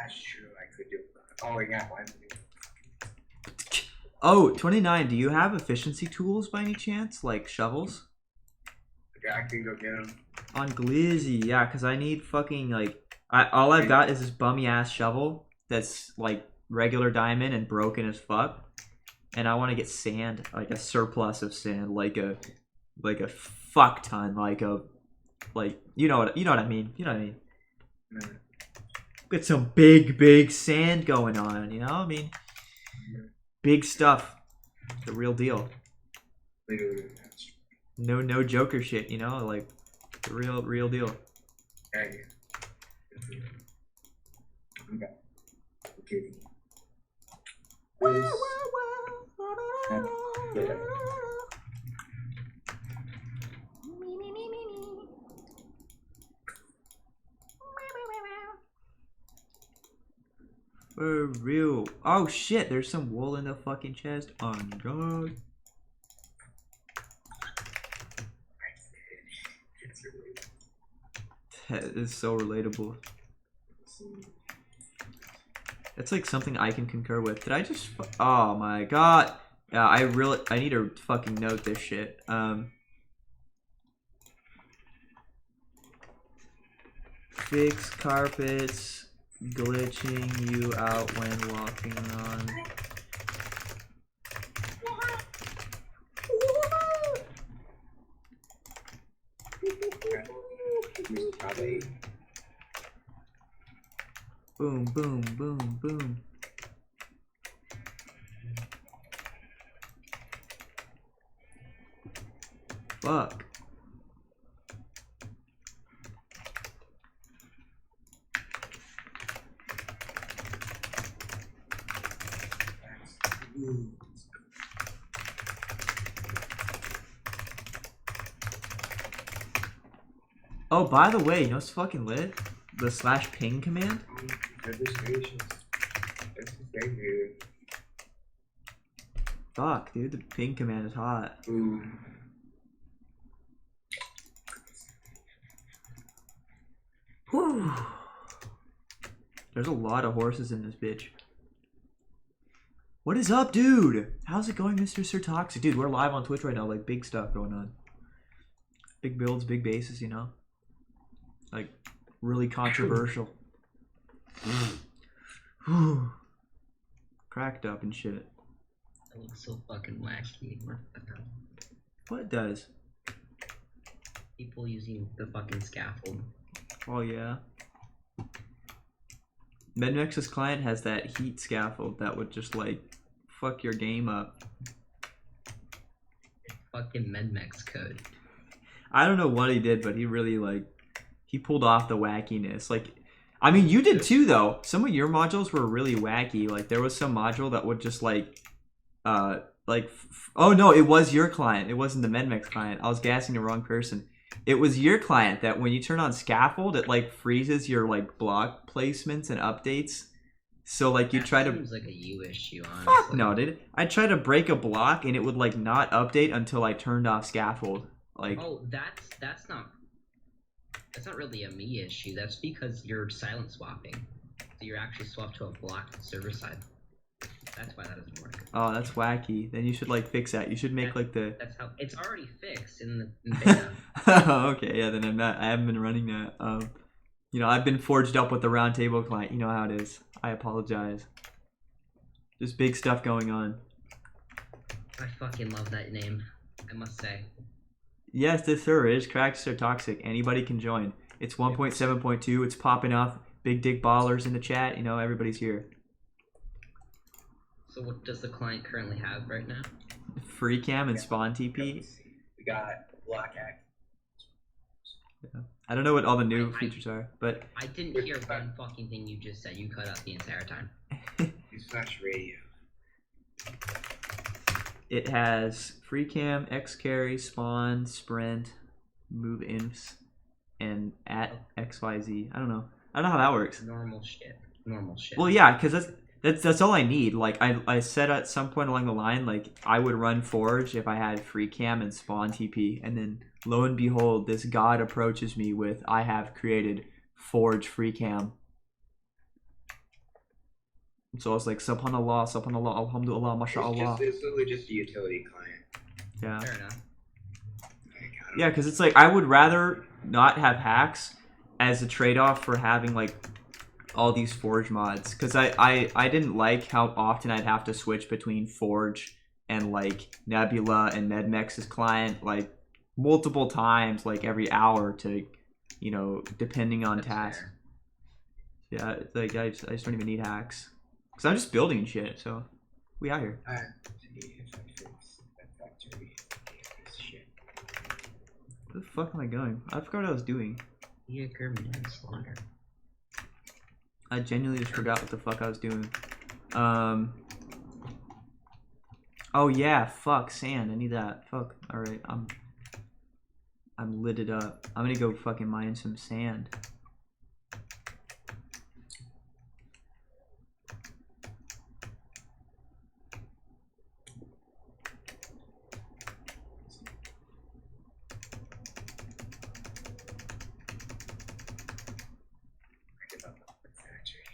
That's true. I could do. Oh yeah, why? Oh, 29. Do you have efficiency tools by any chance, like shovels? Okay, I can go get them. On Glizzy, yeah, because I need fucking like all I've got is this bummy ass shovel that's like regular diamond and broken as fuck, and I want to get sand, like a surplus of sand, like a fuck ton, like you know what I mean, you know what I mean. Mm. Get some big sand going on, you know. I mean, big stuff, the real deal. Literally. No Joker shit, you know, like the real deal. Hey. Okay. Okay. This. Yeah. For real. Oh shit, there's some wool in the fucking chest. Oh my god. That is so relatable. That's like something I can concur with. Did I just... Oh my god. Yeah, I need to fucking note this shit. Fix carpets glitching you out when walking on. Boom, boom, boom, boom. Fuck. Oh, by the way, you know what's fucking lit? The /ping command? Fuck, dude, the ping command is hot. Ooh. Whew. There's a lot of horses in this bitch. What is up, dude? How's it going, Mr. Sir Toxic? Dude, we're live on Twitch right now, like big stuff going on. Big builds, big bases, you know? Like, really controversial. Cracked up and shit. That looks so fucking wacky. What does? People using the fucking scaffold. Oh, yeah. Medmex's client has that heat scaffold that would just, like, fuck your game up. Fucking Medmex code. I don't know what he did, but he really, like, he pulled off the wackiness. Like, I mean, you did too, though. Some of your modules were really wacky. Like, there was some module that would just, like, oh, no, it was your client. It wasn't the Medmex client. I was gassing the wrong person. It was your client that when you turn on scaffold, it, like, freezes your, like, block placements and updates. So, like, you try to... Seems like a you issue, honestly. Fuck no, dude. I tried to break a block, and it would, like, not update until I turned off scaffold. Like... Oh, that's not really a me issue. That's because you're silent swapping. So you're actually swapped to a blocked server side. That's why that doesn't work. Oh, that's wacky. Then you should, like, fix that. You should make, like, the... That's how... It's already fixed in beta. Okay, yeah, then I haven't been running that. You know, I've been forged up with the roundtable client. You know how it is. I apologize. There's big stuff going on. I fucking love that name, I must say. Yes, this server is cracked or toxic. Anybody can join. It's 1.7.2. It's popping off. Big dick ballers in the chat. You know, everybody's here. So what does the client currently have right now? Free cam and spawn TP. We got block hack. Yeah. I don't know what all the new features are, but... I didn't hear one fucking thing you just said. You cut out the entire time. Use flash radio. It has free cam, X carry, spawn, sprint, move imps, and at XYZ. I don't know how that works. Normal shit. Normal shit. Well, yeah, because that's all I need. Like I said at some point along the line, like I would run Forge if I had free cam and spawn TP, and then lo and behold, this god approaches me with, I have created Forge free cam. So I was like, subhanallah, alhamdulillah, mashallah. It's literally just a utility client. Yeah. Fair enough. Like, I don't Yeah, know. because it's like I would rather not have hacks as a trade-off for having like all these Forge mods. Because I didn't like how often I'd have to switch between Forge and like Nebula and MedMex's client like multiple times, like every hour to, you know, depending on That's tasks. fair. Yeah, it's like I just don't even need hacks. Because I'm just building shit, so we out here. Alright, see if I fix that factory. This shit. Where the fuck am I going? I forgot what I was doing. Vehicle manslaughter. I genuinely just forgot what the fuck I was doing. Oh yeah, fuck, sand. I need that. Fuck. Alright, I'm lit it up. I'm gonna go fucking mine some sand. I give up on the factory.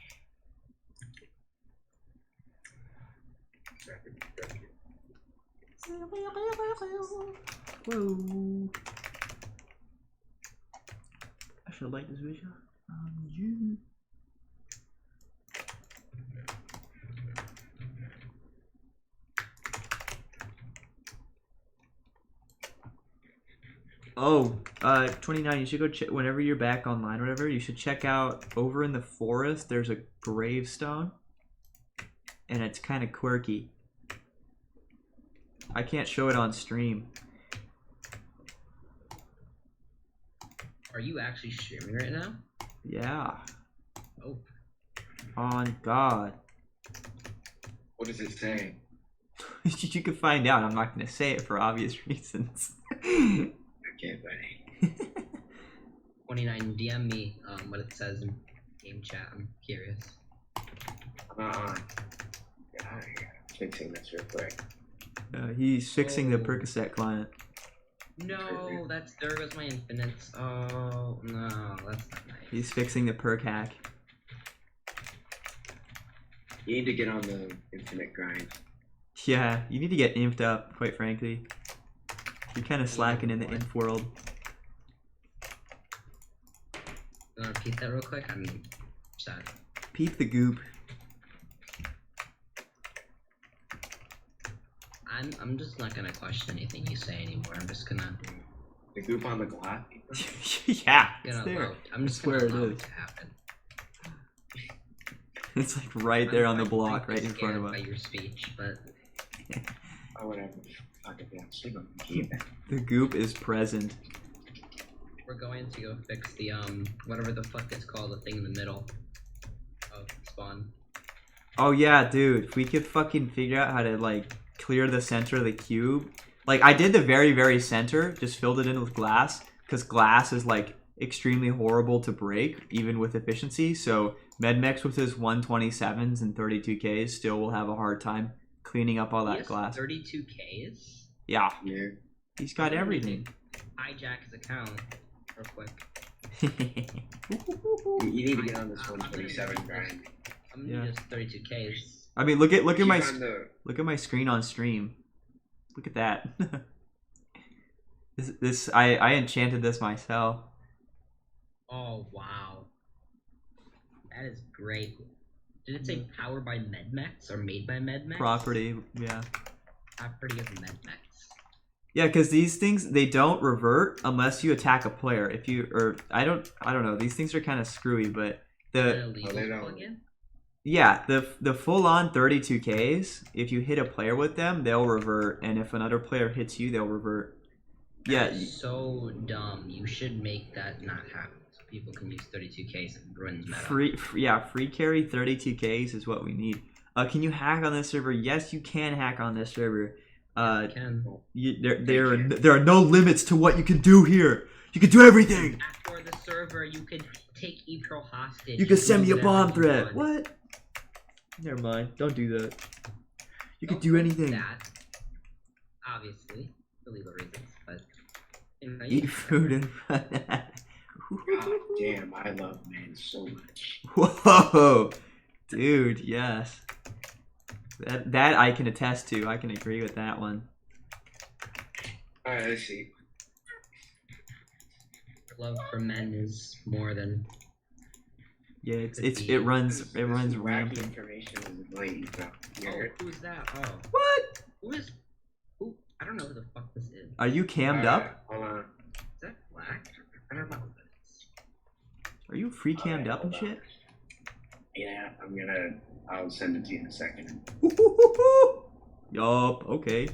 Whoa. I should like this video. You. Oh, 29, you should go check, whenever you're back online or whatever, you should check out over in the forest, there's a gravestone. And it's kind of quirky. I can't show it on stream. Are you actually streaming right now? Yeah. Oh. On God. What is it saying? You can find out. I'm not going to say it for obvious reasons. Okay, buddy. 29, DM me what it says in game chat. I'm curious. Get out of here. Fixing this real quick. He's fixing the Oh. Percocet client. No, there goes my infinites. Oh no, that's not nice. He's fixing the perk hack. You need to get on the infinite grind. Yeah, you need to get imped up, quite frankly. You're kind of slacking in the inf world. You wanna repeat that real quick? I'm sad. Peep the goop. I'm just not gonna question anything you say anymore. I'm just gonna The goop on the glass. Yeah, it's gonna there. allow. I'm just I gonna swear it allow it is. to happen. It's like right there on the I'm block, frankly right in front of scared us. by your speech, but Oh, whatever. Fuck it, I'm sleeping. Keep it. The goop is present. we're going to go fix the whatever the fuck it's called, the thing in the middle of spawn. Oh yeah, dude, if we could fucking figure out how to like clear the center of the cube. Like I did the very, very center, just filled it in with glass, because glass is like extremely horrible to break, even with efficiency. So MedMex with his 127s and 32Ks still will have a hard time cleaning up all that glass. 32Ks. Yeah, Yeah. he's got everything. Hijack his account real quick. You need to get on this 127 grind. I'm gonna Yeah. use 32Ks. I mean, look at Keep my on the- look at my screen on stream. Look at that. this I enchanted this myself. Oh wow, that is great. Did it say powered by MedMex or made by MedMex? Property, yeah. Property of MedMex. Yeah, because these things, they don't revert unless you attack a player. If you, or I don't know. These things are kind of screwy, but the Illegal they don't. plugin? yeah, the full-on 32Ks, if you hit a player with them, they'll revert, and if another player hits you, they'll revert. Yeah, That's so dumb. You should make that not happen. So people can use 32Ks and ruins meta. free carry 32Ks is what we need. Can you hack on this server? Yes, you can hack on this server. You can. There are no limits to what you can do here. You can do everything. For the server, you could take Ebro hostage. You can send me a do bomb whatever you threat. want. What? Never mind. Don't do that. You can Don't do do anything. That, obviously, for legal reasons, but you know, Eat food in front. God damn, I love men so much. Whoa, dude. Yes. That I can attest to. I can agree with that one. Alright, let's see. Love for men is more than. Yeah, it runs This wacky rampant. information is annoying, bro. Oh, who's that? Oh, What? who is? Who? I don't know who the fuck this is. Are you cammed up? Hold on. Is that black? I don't know who that is. Are you free cammed up and shit? Yeah, I'll send it to you in a second. Yup. Okay.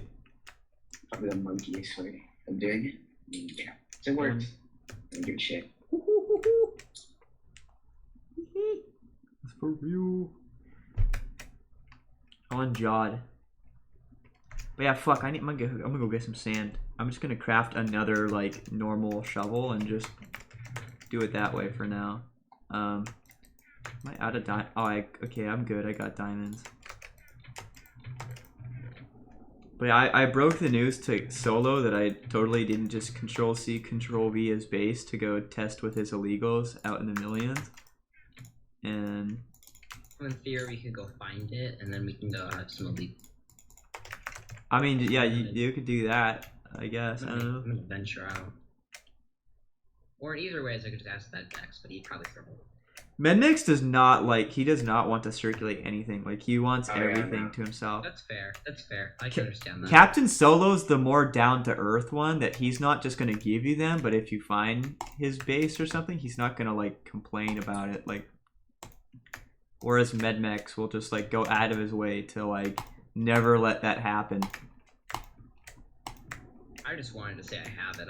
Probably the monkey, I swear. I'm doing it. Yeah. It works. I'm good shit. That's for real. On Jod. But yeah, fuck. I'm gonna go get some sand. I'm just gonna craft another like normal shovel and just do it that way for now. Am I out of okay, I'm good. I got diamonds. But yeah, I broke the news to Solo that I totally didn't just Control-C, Control-V his base to go test with his illegals out in the millions. And In theory, we could go find it, and then we can go have some elite. I mean, yeah, you could do that, I guess. I don't know. I'm gonna venture out. Or in either ways, I could just ask that Dex, but he'd probably throw it. Medmix does not want to circulate anything. Like he wants everything to himself. That's fair. That's fair. I can understand that. Captain Solo's the more down to earth one, that he's not just gonna give you them, but if you find his base or something, he's not gonna like complain about it. Like, whereas Medmix will just like go out of his way to like never let that happen. I just wanted to say I have it.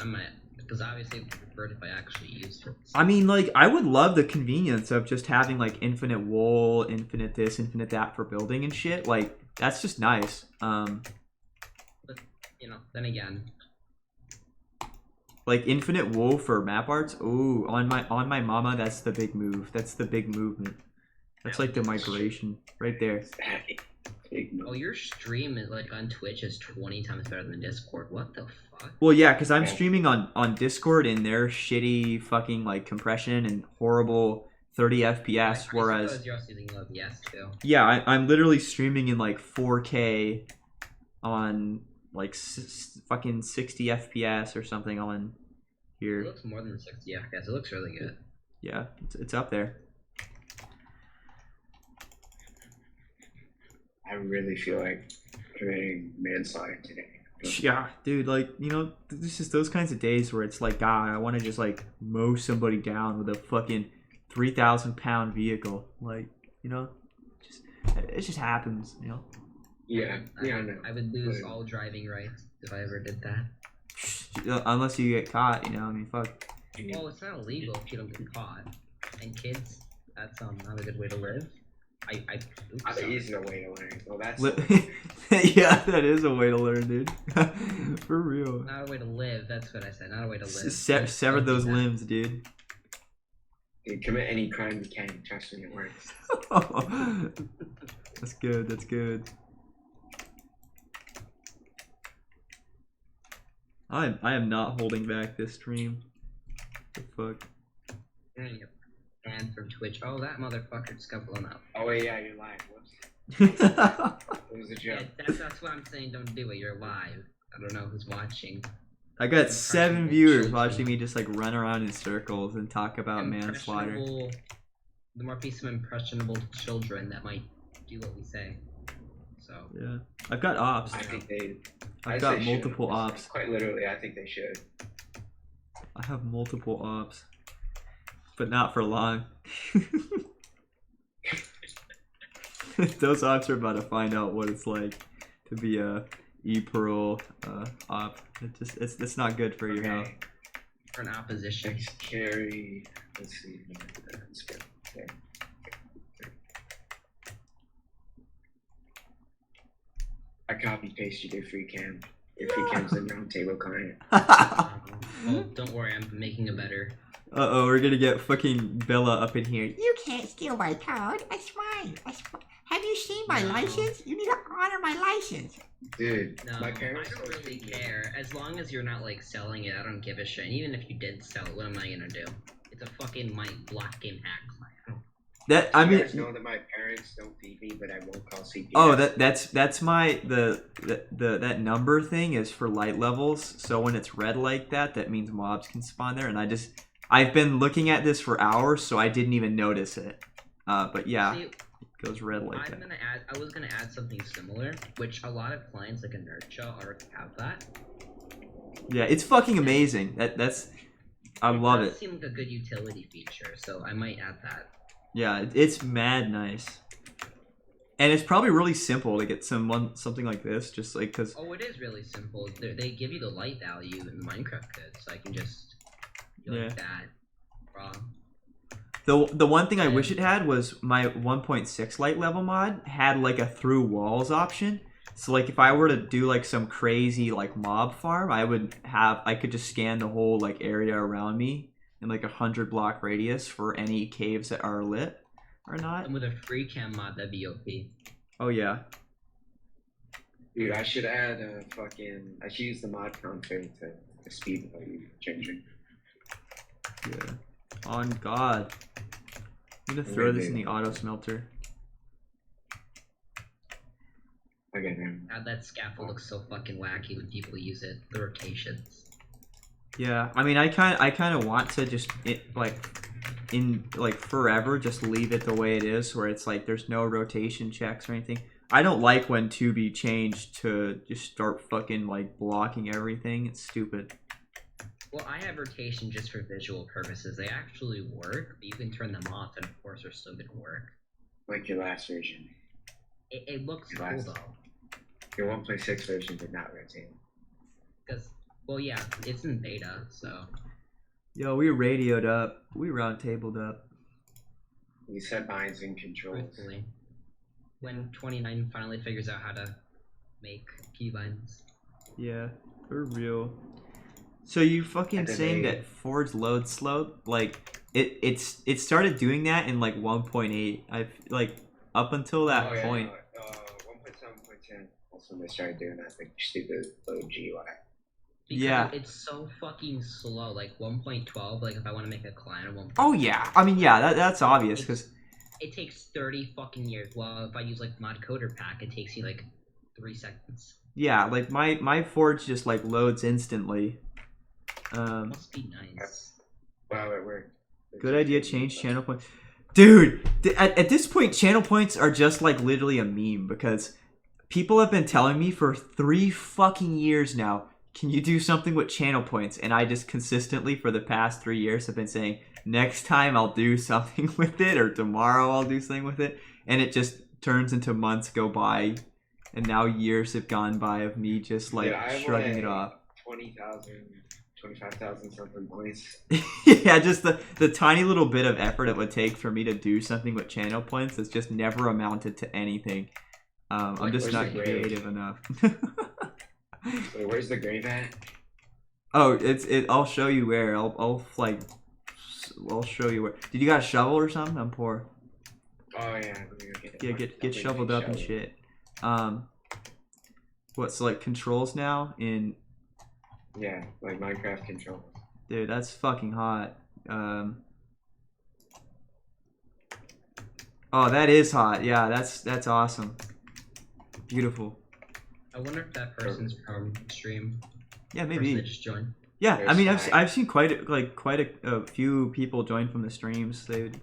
Because obviously I preferred if I actually used it. I mean, like, I would love the convenience of just having, like, infinite wool, infinite this, infinite that for building and shit. Like, that's just nice. But, then again. Like, infinite wool for map arts? Ooh, on my mama, that's the big move. That's the big movement. That's like the migration right there. Oh, your stream is like on Twitch is 20 times better than Discord. What the fuck? Well, yeah, because I'm streaming on Discord in their shitty fucking like compression and horrible 30 FPS, whereas you're also using OBS too. Yeah, I'm literally streaming in like 4K on like fucking 60 FPS or something on here. It looks more than 60 FPS. It looks really good. Yeah, it's up there. I really feel like committing manslaughter today. Yeah, dude, like, you know, this is those kinds of days where it's like, God, I want to just like mow somebody down with a fucking 3,000-pound vehicle. Like, you know, it just happens, you know. Yeah, I know. I would lose all driving rights if I ever did that. Unless you get caught, you know. I mean, fuck. Well, it's not illegal if you don't get caught. And kids, that's not a good way to live. That's an easier way to learn. Well, that's yeah, that is a way to learn, dude. For real. Not a way to live. That's what I said. Not a way to live. Sever those limbs, dude. You commit any crime you can. Trust me, it works. That's good. That's good. I am not holding back this stream. The fuck. And from Twitch. Oh, that motherfucker just got blown up. Oh wait, yeah, you're live. Whoops. It was a joke. Yeah, that's what I'm saying. Don't do it. You're live. I don't know who's watching. I got 7 viewers watching me just like run around in circles and talk about manslaughter. The more piece of impressionable children that might do what we say. So yeah, I've got ops. I think I've got multiple ops. Quite literally, I think they should. I have multiple ops. But not for long. Those ops are about to find out what it's like to be a e-pearl op. It's not good for your health. For an opposition. Next carry. Let's see. Let's go. Okay. I copy pasted your free cam. Your free cam's in round table client. Well, don't worry, I'm making a better. Uh-oh, we're gonna get fucking Bella up in here. You can't steal my code. That's mine. Have you seen my license? You need to honor my license. Dude, No, my parents I don't really care. As long as you're not like selling it, I don't give a shit. And even if you did sell it, what am I gonna do? It's a fucking block game hack. That I You mean, guys know that my parents don't feed me, but I won't call CPS. oh, that's my that number thing is for light levels. So when it's red like that, that means mobs can spawn there. And I've been looking at this for hours, so I didn't even notice it. But yeah, See, it goes red like that. I was gonna add something similar, which a lot of clients like Inertia already have that. Yeah, it's fucking amazing. I love does it. Seem like a good utility feature, so I might add that. Yeah, it's mad nice. And it's probably really simple to get something like this, just like because. Oh, it is really simple. They give you the light value in the Minecraft code, so I can just do like that. The one thing I wish it had was my 1.6 light level mod had like a through walls option. So like if I were to do like some crazy like mob farm, I could just scan the whole like area around me in like 100 block radius for any caves that are lit or not. And with a free cam mod, that'd be OP. Oh yeah. Dude, I should add I should use the mod config to speed value changing. Yeah. On God. I'm gonna throw this in the auto smelter. Okay, man. God, that scaffold looks so fucking wacky when people use it. The rotations. Yeah, I mean, I kind of want to just forever just leave it the way it is, where it's like there's no rotation checks or anything. I don't like when 2B changed to just start fucking like blocking everything. It's stupid. Well, I have rotation just for visual purposes. They actually work, but you can turn them off, and of course they're still gonna work. Like your last version. It looks Your cool last- though. Your 1.6 version did not rotate. Because, well, yeah, it's in beta, so. Yo, we radioed up. We round tabled up. We set binds and controls. Truthfully, when 29 finally figures out how to make keybinds. Yeah, for real. So you fucking And then saying they- that Forge load slowed? Like it started doing that in like 1.8. I like up until that point. 1.7.10. Also, they started doing that like stupid low GUI. Because Yeah. it's so fucking slow. Like 1.12, like if I want to make a client on 1.12. Oh yeah, I mean yeah, that's obvious because It takes 30 fucking years. Well, if I use like mod coder pack, it takes you like 3 seconds. yeah, like my Forge just like loads instantly. Must be nice. Wow, it worked. Good idea. Change channel points, dude. At this point, channel points are just like literally a meme because people have been telling me for 3 fucking years now. Can you do something with channel points? And I just consistently for the past 3 years have been saying, next time I'll do something with it, or tomorrow I'll do something with it. And it just turns into months go by. And now years have gone by of me just like shrugging it off. 20,000, 25,000 something points. Yeah, just the tiny little bit of effort it would take for me to do something with channel points that's just never amounted to anything. I'm just Where's not the grave? creative enough. Wait, where's the grave at? Oh, I'll show you where. I'll show you where. Did you got a shovel or something? I'm poor. Oh yeah. Let me go get it. Yeah, get shoveled up and shit. What's like controls now in? Yeah, like Minecraft controls. Dude, that's fucking hot. Oh, that is hot. Yeah, that's awesome. Beautiful. I wonder if that person's from stream. Yeah, Person maybe. that just joined. Yeah, I There's mean, five. I've seen quite a few people join from the streams. It's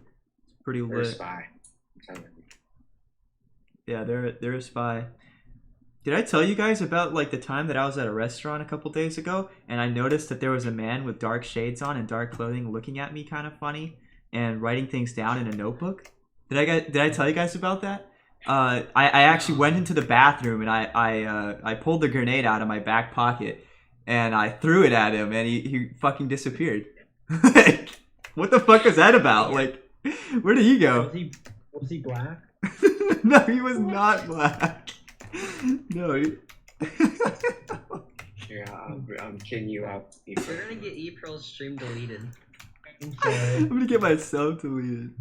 pretty Or a lit. spy. I'm telling you. Yeah, they're a spy. Did I tell you guys about like the time that I was at a restaurant a couple days ago and I noticed that there was a man with dark shades on and dark clothing looking at me kind of funny and writing things down in a notebook? Did I tell you guys about that? I actually went into the bathroom and I pulled the grenade out of my back pocket and I threw it at him and he fucking disappeared. What the fuck is that about? Like, where did he go? Was he black? No, he was not black. No. Here, I'm kidding you out. We're gonna get E-Pearl's stream deleted. I'm I'm sorry. gonna get myself deleted.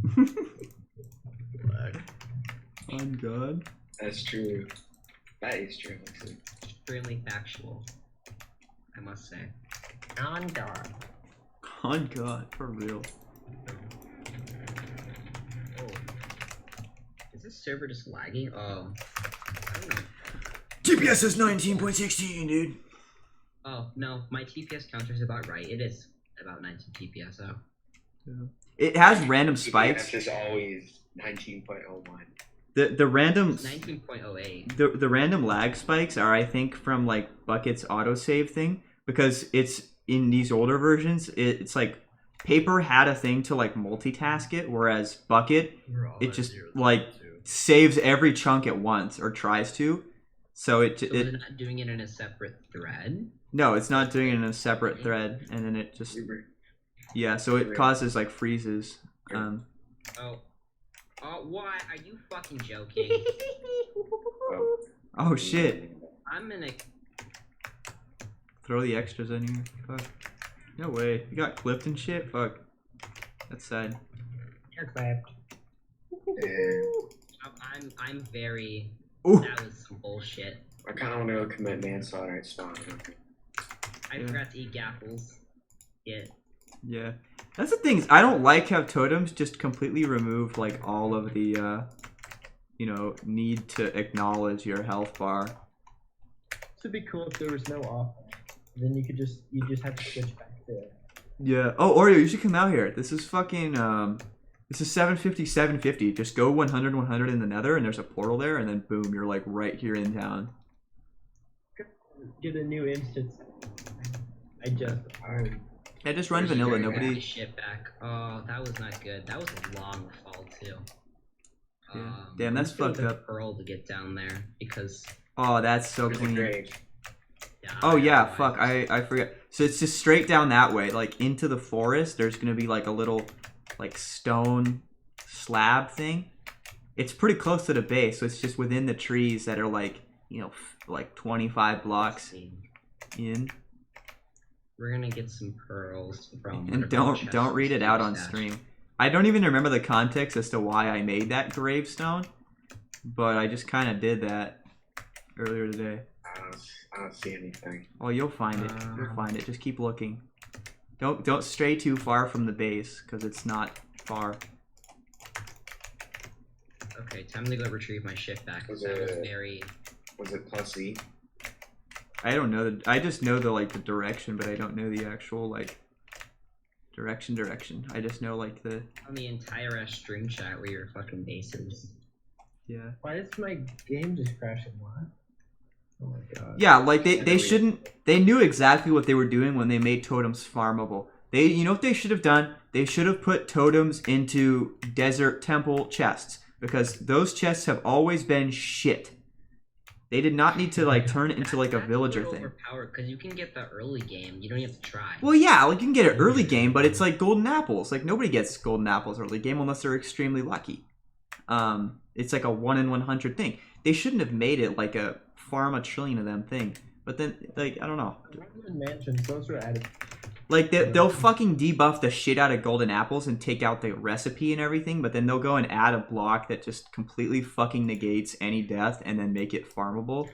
On God. That's true. That is true. Actually. Extremely factual, I must say. On guard. On God, for real. Oh, the server just lagging? Oh, I don't know. TPS is 19.16, dude. Oh no, my TPS counter is about right. It is about 19 TPS. Oh. It has random spikes. It's just always 19.01. The random 19.08. the random lag spikes are, I think, from like Bucket's autosave thing, because it's in these older versions. It's like Paper had a thing to like multitask it, whereas Bucket it just like saves every chunk at once or tries to. So So they're not doing it in a separate thread. no, it's not doing it in a separate thread, and then it just so it causes like freezes. Oh, why? Are you fucking joking? Oh shit! I'm gonna. Throw the extras in here. Fuck. No way. You got clipped and shit? Fuck. That's sad. You're clapped. I'm very. Ooh. That was some bullshit. I kind of want to go commit manslaughter at spawn. I forgot to eat gaffles. Yeah. That's the thing. I don't like how totems just completely remove like all of the need to acknowledge your health bar. This would be cool if there was no off. Then you just have to switch back to it. Yeah. Oh, Oreo, you should come out here. This is fucking this is 750 750. Just go 100 100 in the Nether, and there's a portal there, and then boom, you're like right here in town. Get a new instance. Yeah, just run vanilla. Nobody. Shit back. Oh, that was not good. That was a long fall too. Yeah. Damn, that's fucked up. Pearl to get down there because. Oh, that's so There's a clean. grave. Yeah, Oh yeah, fuck. I forget. So it's just straight down that way, like into the forest. There's gonna be like a little, like stone slab thing. It's pretty close to the base, so it's just within the trees that are like like 25 blocks in. We're gonna get some pearls from. And don't read it out on stream. I don't even remember the context as to why I made that gravestone, but I just kind of did that earlier today. I don't see anything. Oh, you'll find it. You'll find it. Just keep looking. Don't stray too far from the base, because it's not far. Okay, time to go retrieve my shit back. Was That was it- very. Was it plus E? I don't know. I just know the like the direction, but I don't know the actual like direction. I just know like the On the entire string shot where your fucking base is. yeah. Why is my game just crashing? What? Oh my god. Yeah, like they shouldn't. They knew exactly what they were doing when they made totems farmable. You know what they should have done? They should have put totems into desert temple chests, because those chests have always been shit. They did not need to like turn it into like a villager thing. Because you can get the early game. You don't even have to try. Well, yeah, like you can get it early game, but it's like golden apples. Like nobody gets golden apples early game unless they're extremely lucky. It's like a 1 in 100 thing. They shouldn't have made it like a farm a trillion of them thing. But then, like, I don't know. Mansions, those were added. Like they'll fucking debuff the shit out of golden apples and take out the recipe and everything, but then they'll go and add a block that just completely fucking negates any death and then make it farmable.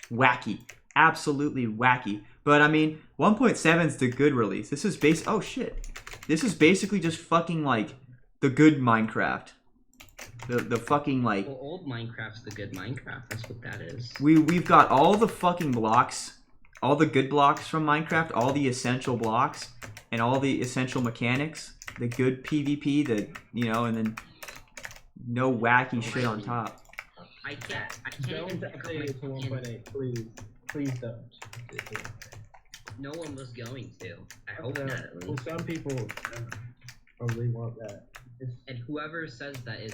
Wacky. Absolutely wacky. But I mean, 1.7 is the good release. This is oh shit. This is basically just fucking like the good Minecraft. The fucking like Well, old Minecraft's the good Minecraft. That's what that is. we've got all the fucking blocks, all the good blocks from Minecraft, all the essential blocks, and all the essential mechanics, the good PvP, and then no wacky shit on top. I can't Don't even pick up update it to my 1.8, please. Please don't. No one was going to. I hope not, at Well, least. some people probably want that. And whoever says that is,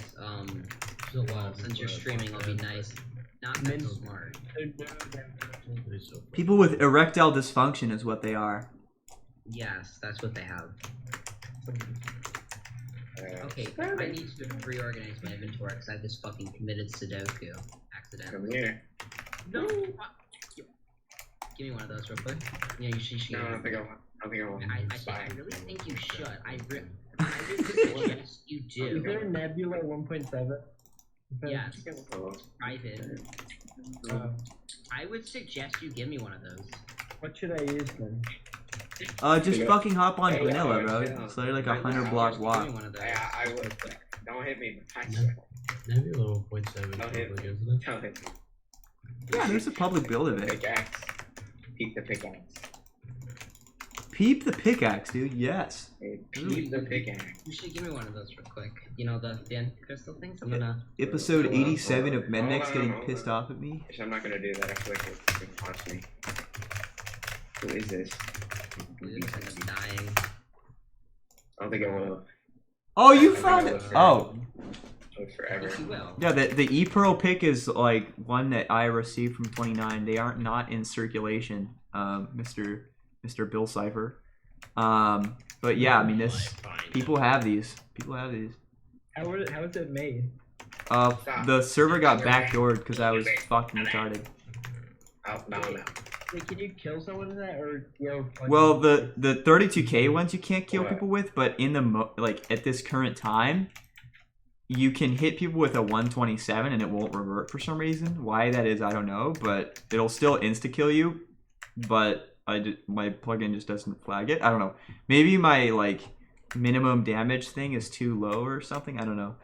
since you're streaming, it'll be nice. Not that smart. People with erectile dysfunction is what they are. Yes, that's what they have. Okay, I need to reorganize my inventory because I just fucking committed Sudoku accidentally. Come here. No! Give me one of those real quick. Yeah, you should. No, I don't think I want. I really think you should. I really suggest you Is there do. a Nebula 1.7? Yes, Oh, private. I would suggest you give me one of those. What should I use then? Just fucking hop on vanilla, bro. Yeah. It's literally like a I would 100 block suggest walk. give me one of those. I would. Don't hit me. I swear. Maybe level 0.7 Oh, public, yeah. isn't it? Tell him. Yeah, there's a public build of it. Pickaxe. Peep the pickaxe. Peep the pickaxe, dude. Yes. Hey, peep the pickaxe. You should give me one of those real quick. You know the thin crystal things? I'm gonna. Episode 87 of Hold Mednex on, getting hold pissed on. off at me. Actually, I'm not gonna do that. I feel like it's gonna watch me. Who is this? It's like I'm dying. I don't think I will. Oh, you found it. Oh, Live forever. Yes, you will. yeah. The E Pearl pick is like one that I received from 29. They aren't not in circulation, Mr. Bill Cipher. But yeah, I mean this. People have these. People have these. How is it made? The server got backdoored because I was fucking retarded. Oh, no. Wait, can you kill someone with that, or you know? Like, Well, the 32K ones you can't kill What? people with, but in the like at this current time, you can hit people with a 127 and it won't revert for some reason. Why that is, I don't know, but it'll still insta kill you. But my plugin just doesn't flag it. I don't know. Maybe my like minimum damage thing is too low or something. I don't know.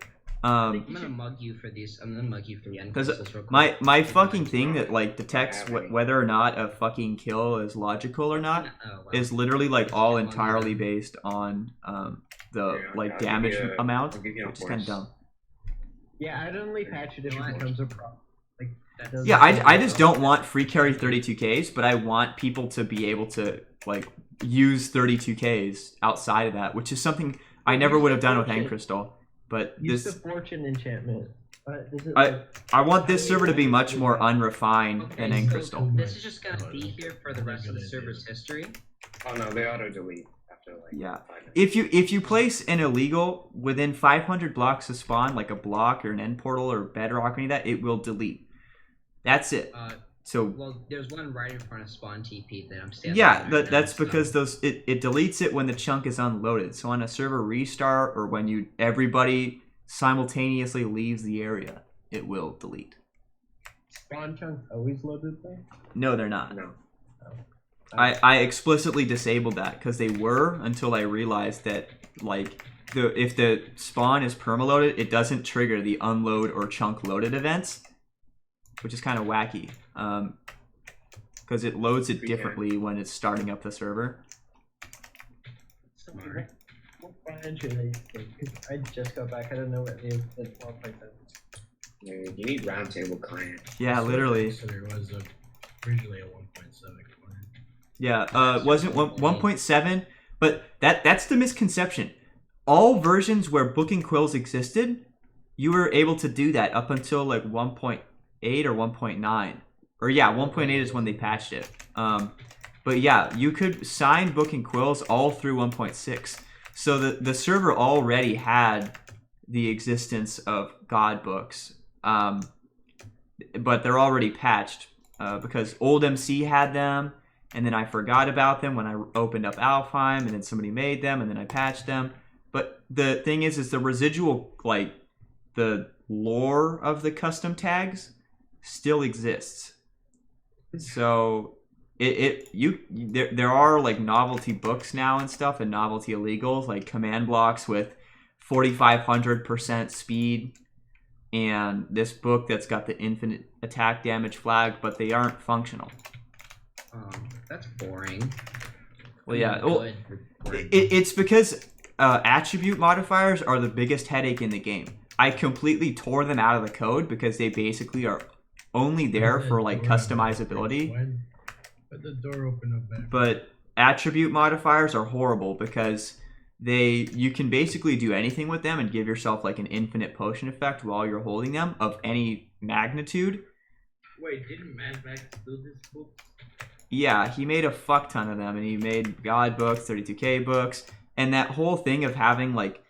I'm gonna mug you for these. I'm gonna mug you for the end Because crystals real quick. my fucking thing that like detects whether or not a fucking kill is logical or not Oh, well. is literally like all entirely based on the Yeah, like I'll give damage you a- amount, I'll give you a which is kind of horse. dumb. Yeah, I'd only patch it if it becomes a problem. Like, That's- Yeah, I just don't want free carry 32Ks, but I want people to be able to like use 32Ks outside of that, which is something I never would have done with Hand Crystal. But use the this, fortune enchantment. Does it, I want this server to be much more unrefined Okay, than End so Crystal. this is just gonna be here for the rest of the server's history. Oh no, they auto delete after like Yeah. 5 minutes. If you place an illegal within 500 blocks of spawn, like a block or an end portal or bedrock or any of that, it will delete. That's it. So Well, there's one right in front of spawn TP that I'm standing. yeah, on right that's now, because so. it deletes it when the chunk is unloaded. So on a server restart or when everybody simultaneously leaves the area, it will delete. spawn chunks always loaded though? No, they're not. No. I explicitly disabled that because they were until I realized that like if the spawn is permaloaded, it doesn't trigger the unload or chunk loaded events, which is kind of wacky. Because it loads it differently when it's starting up the server. Smart. What plan should I take? 'Cause I just got back. I don't know what it is. It's 1.7. You need roundtable client. Yeah, literally. So there was originally a 1.7 component. Yeah, wasn't 1.7, but that's the misconception. All versions where booking quills existed, you were able to do that up until like 1.8 or 1.9. Or yeah, 1.8 is when they patched it. But yeah, you could sign booking quills all through 1.6. So the server already had the existence of God books. But they're already patched because old MC had them, and then I forgot about them when I opened up Alfheim, and then somebody made them, and then I patched them. But the thing is the residual, like the lore of the custom tags, still exists. So there are like novelty books now and stuff, and novelty illegals like command blocks with 4,500% speed. And this book that's got the infinite attack damage flag, but they aren't functional. That's boring. Well, yeah. Good, Well, boring. it's because attribute modifiers are the biggest headache in the game. I completely tore them out of the code because they basically are only there for like customizability. But the door opened up back. But attribute modifiers are horrible because you can basically do anything with them and give yourself like an infinite potion effect while you're holding them of any magnitude. Wait, didn't Mad Max do this book? Yeah, he made a fuck ton of them, and he made God books, 32K books, and that whole thing of having like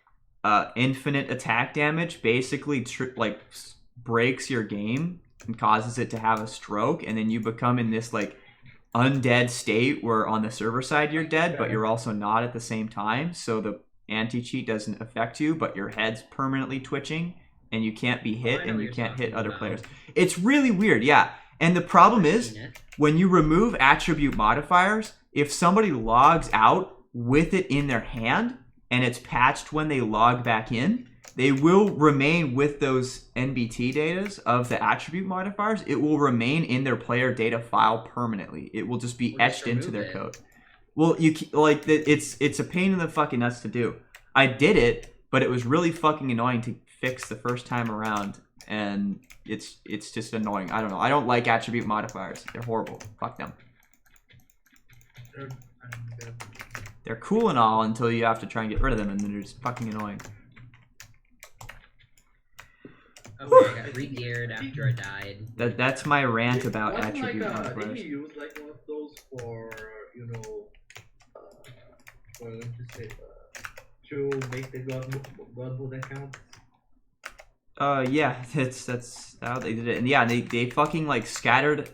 infinite attack damage basically breaks your game and causes it to have a stroke, and then you become in this like undead state where on the server side you're dead, but you're also not at the same time. So the anti-cheat doesn't affect you, but your head's permanently twitching, and you can't be hit, and you can't hit other players. It's really weird, yeah. And the problem is, when you remove attribute modifiers, if somebody logs out with it in their hand, and it's patched when they log back in, they will remain with those NBT datas of the attribute modifiers. It will remain in their player data file permanently. It will just be Or just etched into remove their it. code. Well, it's a pain in the fucking nuts to do. I did it, but it was really fucking annoying to fix the first time around, and it's just annoying. I don't know. I don't like attribute modifiers. They're horrible. Fuck them. They're cool and all until you have to try and get rid of them, and then they're just fucking annoying. Okay, I got re-geared after I died. That's my rant about Wasn't attribute didn't modifiers. you use like one of those for for to say to make the god mode account? Yeah, that's how they did it, and yeah, they fucking like scattered,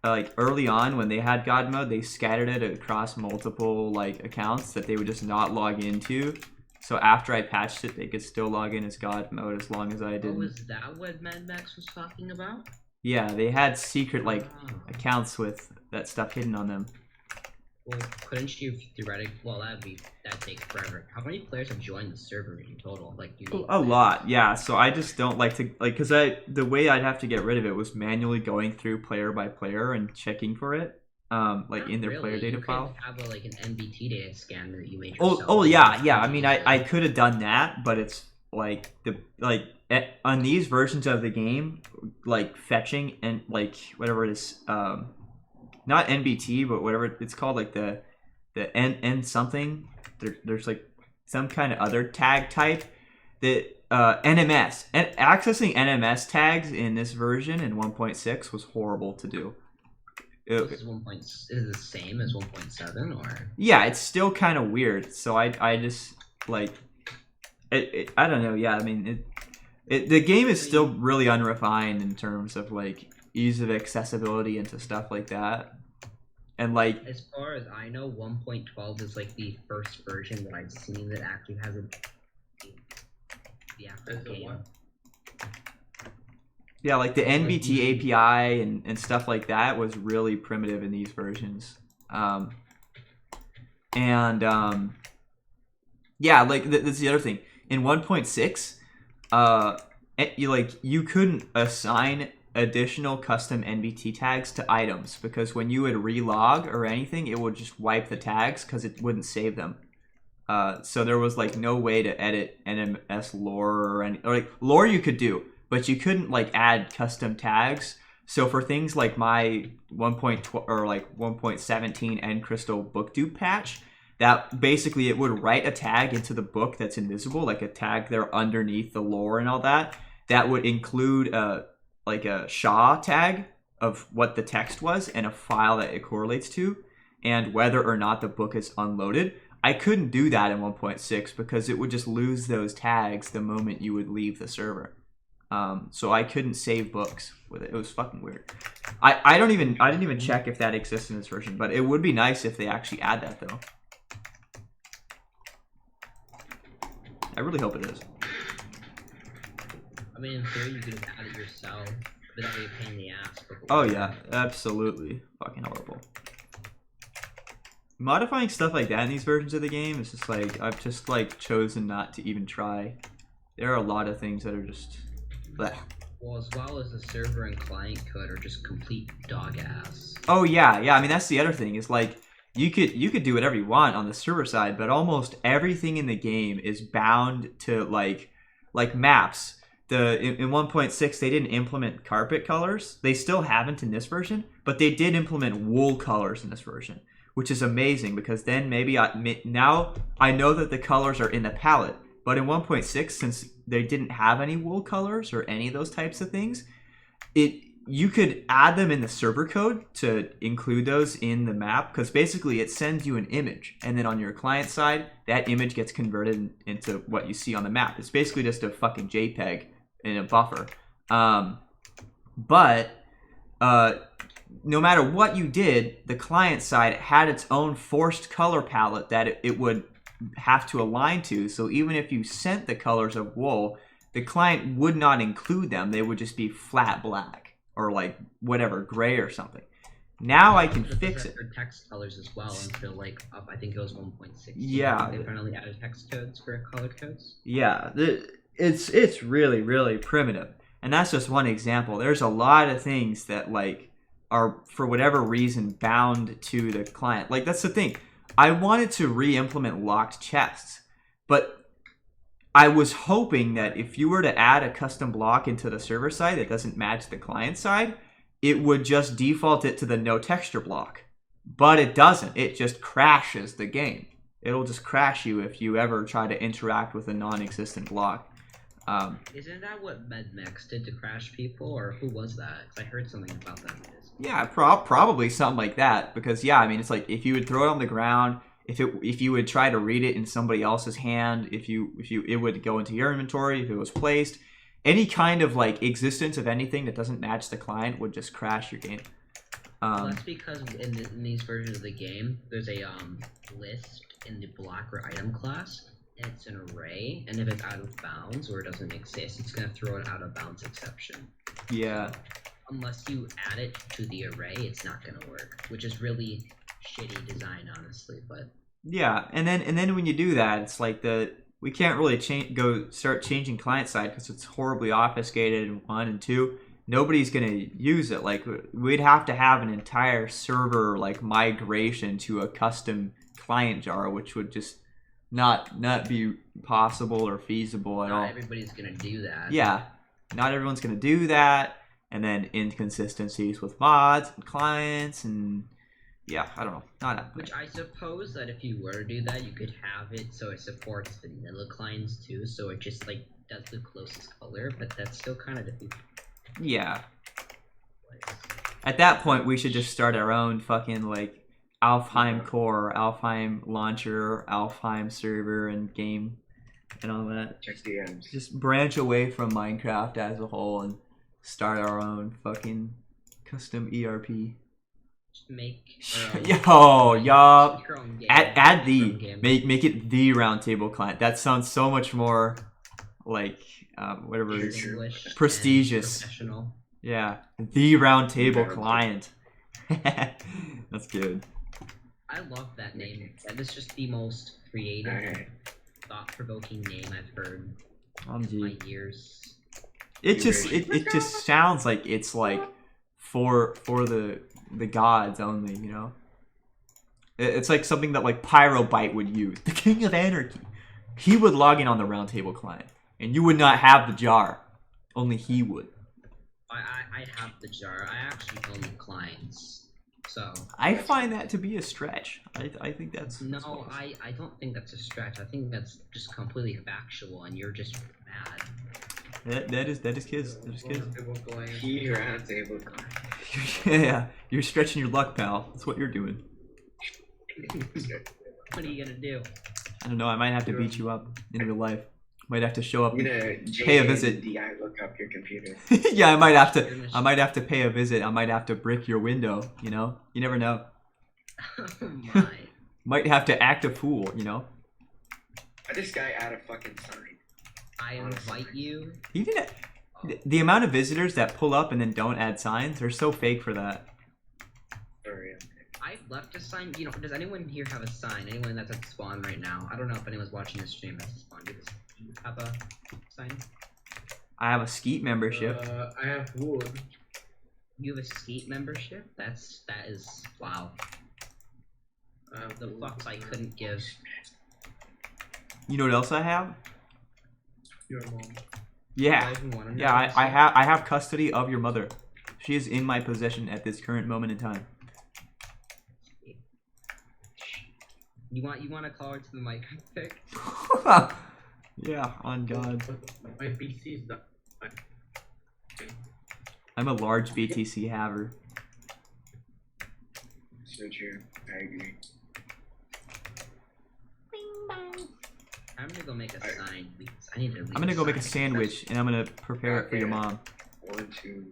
like early on when they had God mode, they scattered it across multiple like accounts that they would just not log into. So after I patched it, they could still log in as God mode as long as I Oh, didn't. is that what Mad Max was talking about? Yeah, they had secret like Oh. accounts with that stuff hidden on them. Well, couldn't you theoretically? Well, that'd take forever. How many players have joined the server in total? Like unique A players? lot, yeah. So I just don't like to because the way I'd have to get rid of it was manually going through player by player and checking for it, like Not in their really. player data you file. could have like an MBT data scan that you made Oh, yourself. yeah. I mean, I could have done that, but it's like on these versions of the game, like fetching and like whatever it is, not NBT, but whatever it's called, like the N something. There's like some kind of other tag type that NMS and accessing NMS tags in this version in 1.6 was horrible to do. This is is it the same as 1.7 or? Yeah, it's still kind of weird. So I just like I don't know. Yeah, I mean the game is still really unrefined in terms of like ease of accessibility into stuff like that. And like As far as I know, 1.12 is like the first version that I've seen that actually has the actual That's a game. what? yeah, like the NBT API and stuff like that was really primitive in these versions. Yeah, like that's the other thing. In 1.6, you couldn't assign additional custom NBT tags to items because when you would relog or anything, it would just wipe the tags because it wouldn't save them. So there was like no way to edit NMS lore or like lore you could do, but you couldn't like add custom tags. So for things like my 1.12 or like 1.17 End Crystal book dupe patch, that basically it would write a tag into the book that's invisible, like a tag there underneath the lore and all that. That would include like a SHA tag of what the text was and a file that it correlates to, and whether or not the book is unloaded. I couldn't do that in 1.6 because it would just lose those tags the moment you would leave the server. So I couldn't save books with it. It was fucking weird. I didn't even check if that exists in this version, but it would be nice if they actually add that though. I really hope it is. I mean, in theory, you could have added it yourself, but that would be a pain in the ass. Oh yeah, absolutely fucking horrible. Modifying stuff like that in these versions of the game is just like I've just like chosen not to even try. There are a lot of things that are just bleh. Well, as well as the server and client code are just complete dog ass. Oh yeah. I mean that's the other thing is like you could do whatever you want on the server side, but almost everything in the game is bound to like maps. In 1.6 they didn't implement carpet colors. They still haven't in this version, but they did implement wool colors in this version, which is amazing because then now I know that the colors are in the palette. But in 1.6, since they didn't have any wool colors or any of those types of things, you could add them in the server code to include those in the map because basically it sends you an image, and then on your client side, that image gets converted into what you see on the map. It's basically just a fucking JPEG in a buffer. But no matter what you did, the client side had its own forced color palette that it would have to align to. So even if you sent the colors of wool, the client would not include them. They would just be flat black or like whatever, gray or something. Now I can fix it. For text colors as well until like up, I think it was 1.6. Yeah. They finally added text codes for color codes. Yeah. it's really really primitive, and that's just one example. There's a lot of things that like are for whatever reason bound to the client. Like that's the thing. I wanted to re-implement locked chests, but I was hoping that if you were to add a custom block into the server side that doesn't match the client side, it would just default it to the no texture block. But it doesn't. It just crashes the game. It'll just crash you if you ever try to interact with a non-existent block. Isn't that what MedMex did to crash people, or who was that? 'Cause I heard something about that. Yeah, probably something like that. Because yeah, I mean, it's like if you would throw it on the ground, if you would try to read it in somebody else's hand, it would go into your inventory if it was placed. Any kind of like existence of anything that doesn't match the client would just crash your game. Well, that's because in these versions of the game, there's a list in the block or item class, and it's an array, and if it's out of bounds or it doesn't exist, it's going to throw an out of bounds exception. Yeah. Unless you add it to the array, it's not going to work, which is really shitty design, honestly. But yeah, and then when you do that, it's like we can't really start changing client side because it's horribly obfuscated in 1 and 2. Nobody's gonna use it. Like we'd have to have an entire server like migration to a custom client jar, which would just not be possible or feasible at all. not everybody's going to do that. Yeah, not everyone's gonna do that, and then inconsistencies with mods and clients, and yeah, I don't know, not happening. Which I suppose that if you were to do that, you could have it so it supports vanilla clients too, so it just like does the closest color, but that's still kind of defeats. Yeah. At that point, we should just start our own fucking like Alfheim core, Alfheim launcher, Alfheim server, and game, and all that. Check DMs. Just branch away from Minecraft as a whole and start our own fucking custom ERP. Just make Yup. your own game. Add Your own the game. make it the roundtable client. That sounds so much more like whatever it is. English and Prestigious. professional. Yeah, the roundtable client. That's good. I love that name. That is just the most creative, Alright. thought-provoking name I've heard OMG. in my years. It just sounds like it's like for the gods only, you know. It's like something that like Pyrobyte would use. The King of Anarchy. He would log in on the roundtable client, and you would not have the jar. Only he would. I have the jar. I actually own the clients, so. I find that to be a stretch. I think that's No, I don't think that's a stretch. I think that's just completely factual, and you're just mad. that is kids. That is kids. Key roundtable client. Yeah, you're stretching your luck, pal. That's what you're doing. What are you gonna do? I don't know. I might have to beat you up in real life. Might have to show up. I'm gonna Pay a visit. JNDI look up your computer. Yeah, I might have to pay a visit. I might have to brick your window, you know? You never know. Oh my. Might have to act a fool, you know? This guy add a fucking sign. I invite you. He did the amount of visitors that pull up and then don't add signs, they're so fake for that. Sorry. I've left a sign. You know, does anyone here have a sign? Anyone that's at spawn right now? I don't know if anyone's watching this stream that's at spawn. Do you have a sign? I have a Skeet membership. I have wood. You have a skate membership? That is wow. The fucks I couldn't give. You know what else I have? Your mom. Yeah. I even wanna know Yeah, this. I have custody of your mother. She is in my possession at this current moment in time. You want to call her to the mic, quick? Yeah, on God. My PC is done. I'm a large BTC haver. So true. I agree. I'm gonna go make a sign because I need to. I'm gonna go make a sandwich and I'm gonna prepare it for your mom. 1, 2.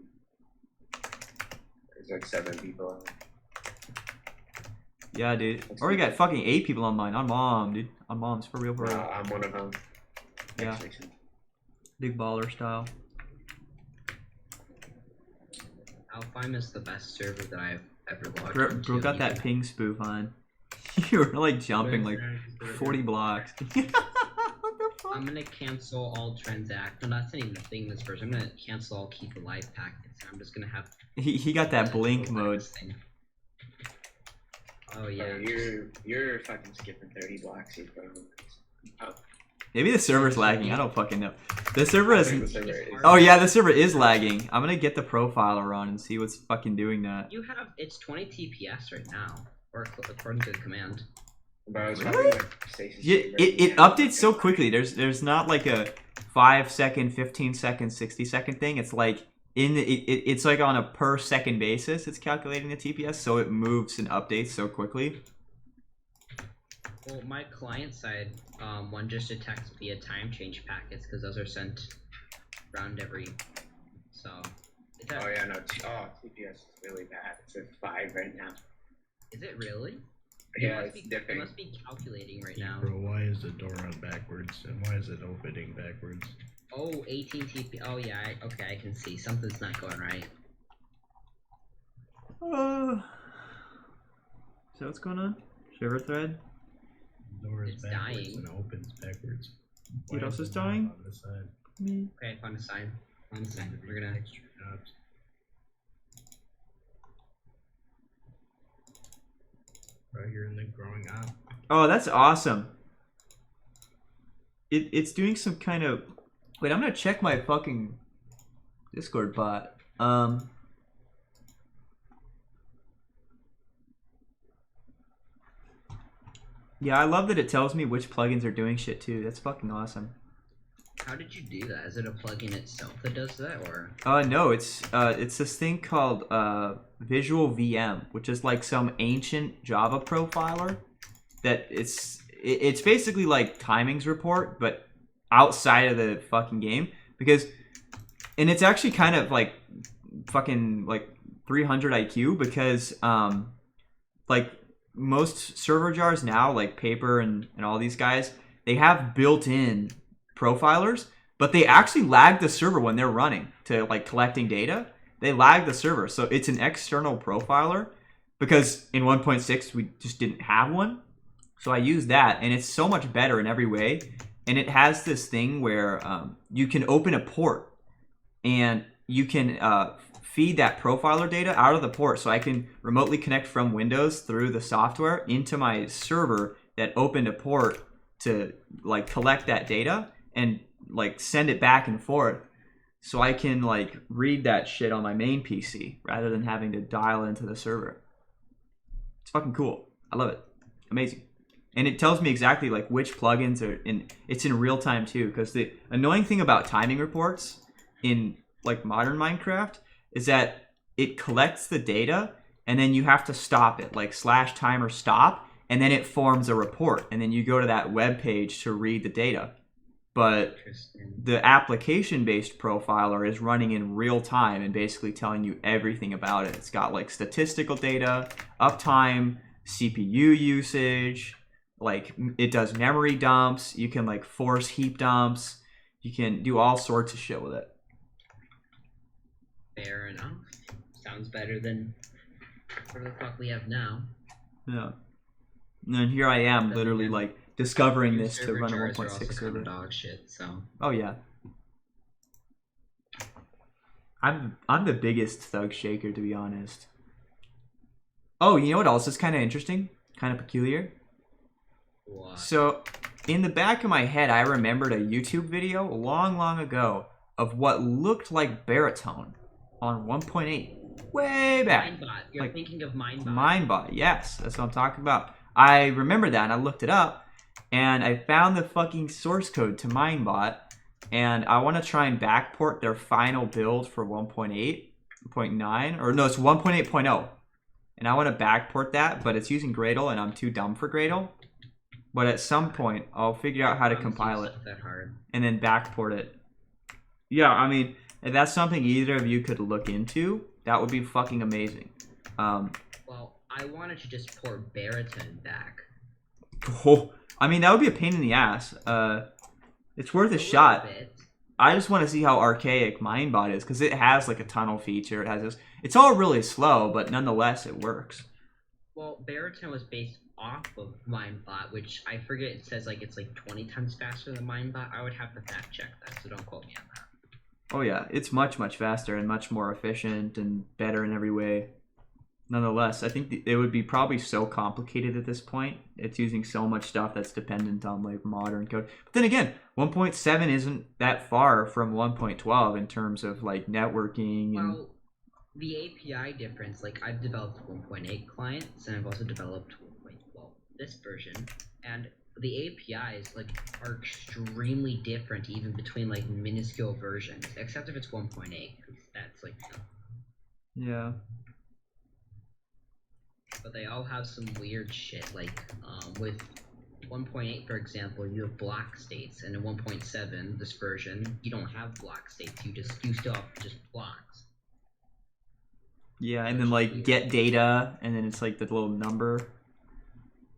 There's like 7 people. Yeah, dude. Or we got fucking 8 people on mine. On mom, dude. On mom's for real, for real. I'm one of them. Yeah. Big baller style. Alfheim is the best server that I've ever logged Bro got that ping spoof on. You were like jumping like 40 blocks. What the fuck? I'm gonna cancel all transact. No, that's not even a thing in this version. I'm gonna cancel all keep alive packets. I'm just gonna have. He got that blink mode. Thing. Oh yeah. You're fucking skipping 30 blocks here, bro. Oh. Maybe the server's lagging. I don't fucking know. The server I is. think the server is. Oh yeah, the server is lagging. I'm gonna get the profiler on and see what's fucking doing that. You have it's 20 TPS right now, or according to the command. But I was Really? having, like, Stasis Yeah, chamber. it updates so quickly. There's not like a 5 second, 15 second, 60 second thing. It's like it's like on a per second basis. It's calculating the TPS, so it moves and updates so quickly. Well, my client side one just detects via time change packets because those are sent around every. So. Oh yeah, no. TPS is really bad. It's at 5 right now. Is it really? Yeah, it it's it dipping. must be calculating right now. Bro, why is the door on backwards? And why is it opening backwards? Oh, 18 TP. Oh yeah. Okay, I can see something's not going right. So what's going on? Server thread. The door is It's backwards dying. and opens backwards. What Why else is it not dying? On this side? Okay, I found a sign. Found a sign. We're gonna. Extra jobs. Right here in the growing up. Oh, that's awesome. It's doing some kind of. Wait, I'm gonna check my fucking Discord bot. Yeah, I love that it tells me which plugins are doing shit too. That's fucking awesome. How did you do that? Is it a plugin itself that does that, or? No, it's this thing called Visual VM, which is like some ancient Java profiler. That it's basically like timings report, but outside of the fucking game. And it's actually kind of like fucking like 300 IQ because like most server jars now, like Paper and all these guys, they have built-in profilers, but they actually lag the server when they're running to like collecting data. They lag the server, so it's an external profiler because in 1.6 we just didn't have one. So I use that, and it's so much better in every way. And it has this thing where you can open a port, and you can feed that profiler data out of the port. So I can remotely connect from Windows through the software into my server that opened a port to like collect that data and like send it back and forth. So I can like read that shit on my main PC rather than having to dial into the server. It's fucking cool. I love it. Amazing. And it tells me exactly like which plugins are in. It's in real time too, because the annoying thing about timing reports in like modern Minecraft is that it collects the data and then you have to stop it, like /timer stop, and then it forms a report, and then you go to that web page to read the data. But the application-based profiler is running in real time and basically telling you everything about it. It's got like statistical data, uptime, CPU usage, like it does memory dumps. You can like force heap dumps. You can do all sorts of shit with it. Fair enough. Sounds better than whatever the fuck we have now. Yeah. And then here I am, literally like discovering this to Server run a jars are 1.6 also kind server. of dog shit, so. Oh yeah. I'm the biggest thug shaker, to be honest. Oh, you know what else is kind of interesting? Kind of peculiar? What? So, in the back of my head, I remembered a YouTube video long ago of what looked like baritone on 1.8. Way back. Mindbot. You're Like, thinking of Mindbot. Mindbot, yes. That's what I'm talking about. I remember that, and I looked it up, and I found the fucking source code to Mindbot, and I want to try and backport their final build for 1.8.9, or no, it's 1.8.0. And I want to backport that, but it's using Gradle, and I'm too dumb for Gradle. But at some point, I'll figure out how to compile it That hard. and then backport it. Yeah, I mean, if that's something either of you could look into, that would be fucking amazing. Well, I wanted to just port baritone back. Oh, I mean, that would be a pain in the ass. It's worth a shot. Bit. I just want to see how archaic Mindbot is, because it has like a tunnel feature. It has this. It's all really slow, but nonetheless, it works. Well, baritone was based off of Minebot, which I forget. It says like it's like 20 times faster than Minebot. I would have to fact check that, so don't quote me on that. Oh yeah, it's much faster and much more efficient and better in every way. Nonetheless, I think it would be probably so complicated at this point. It's using so much stuff that's dependent on like modern code. But then again, 1.7 isn't that far from 1.12 in terms of like networking and. Well, the API difference, like I've developed 1.8 clients and I've also developed 1.12 this version, and the APIs like are extremely different even between like minuscule versions, except if it's 1.8, because that's like. Yeah. But they all have some weird shit, like with 1.8, for example, you have block states, and in 1.7, this version, you don't have block states. You still have just blocks. Yeah, and then like get data, and then it's like the little number.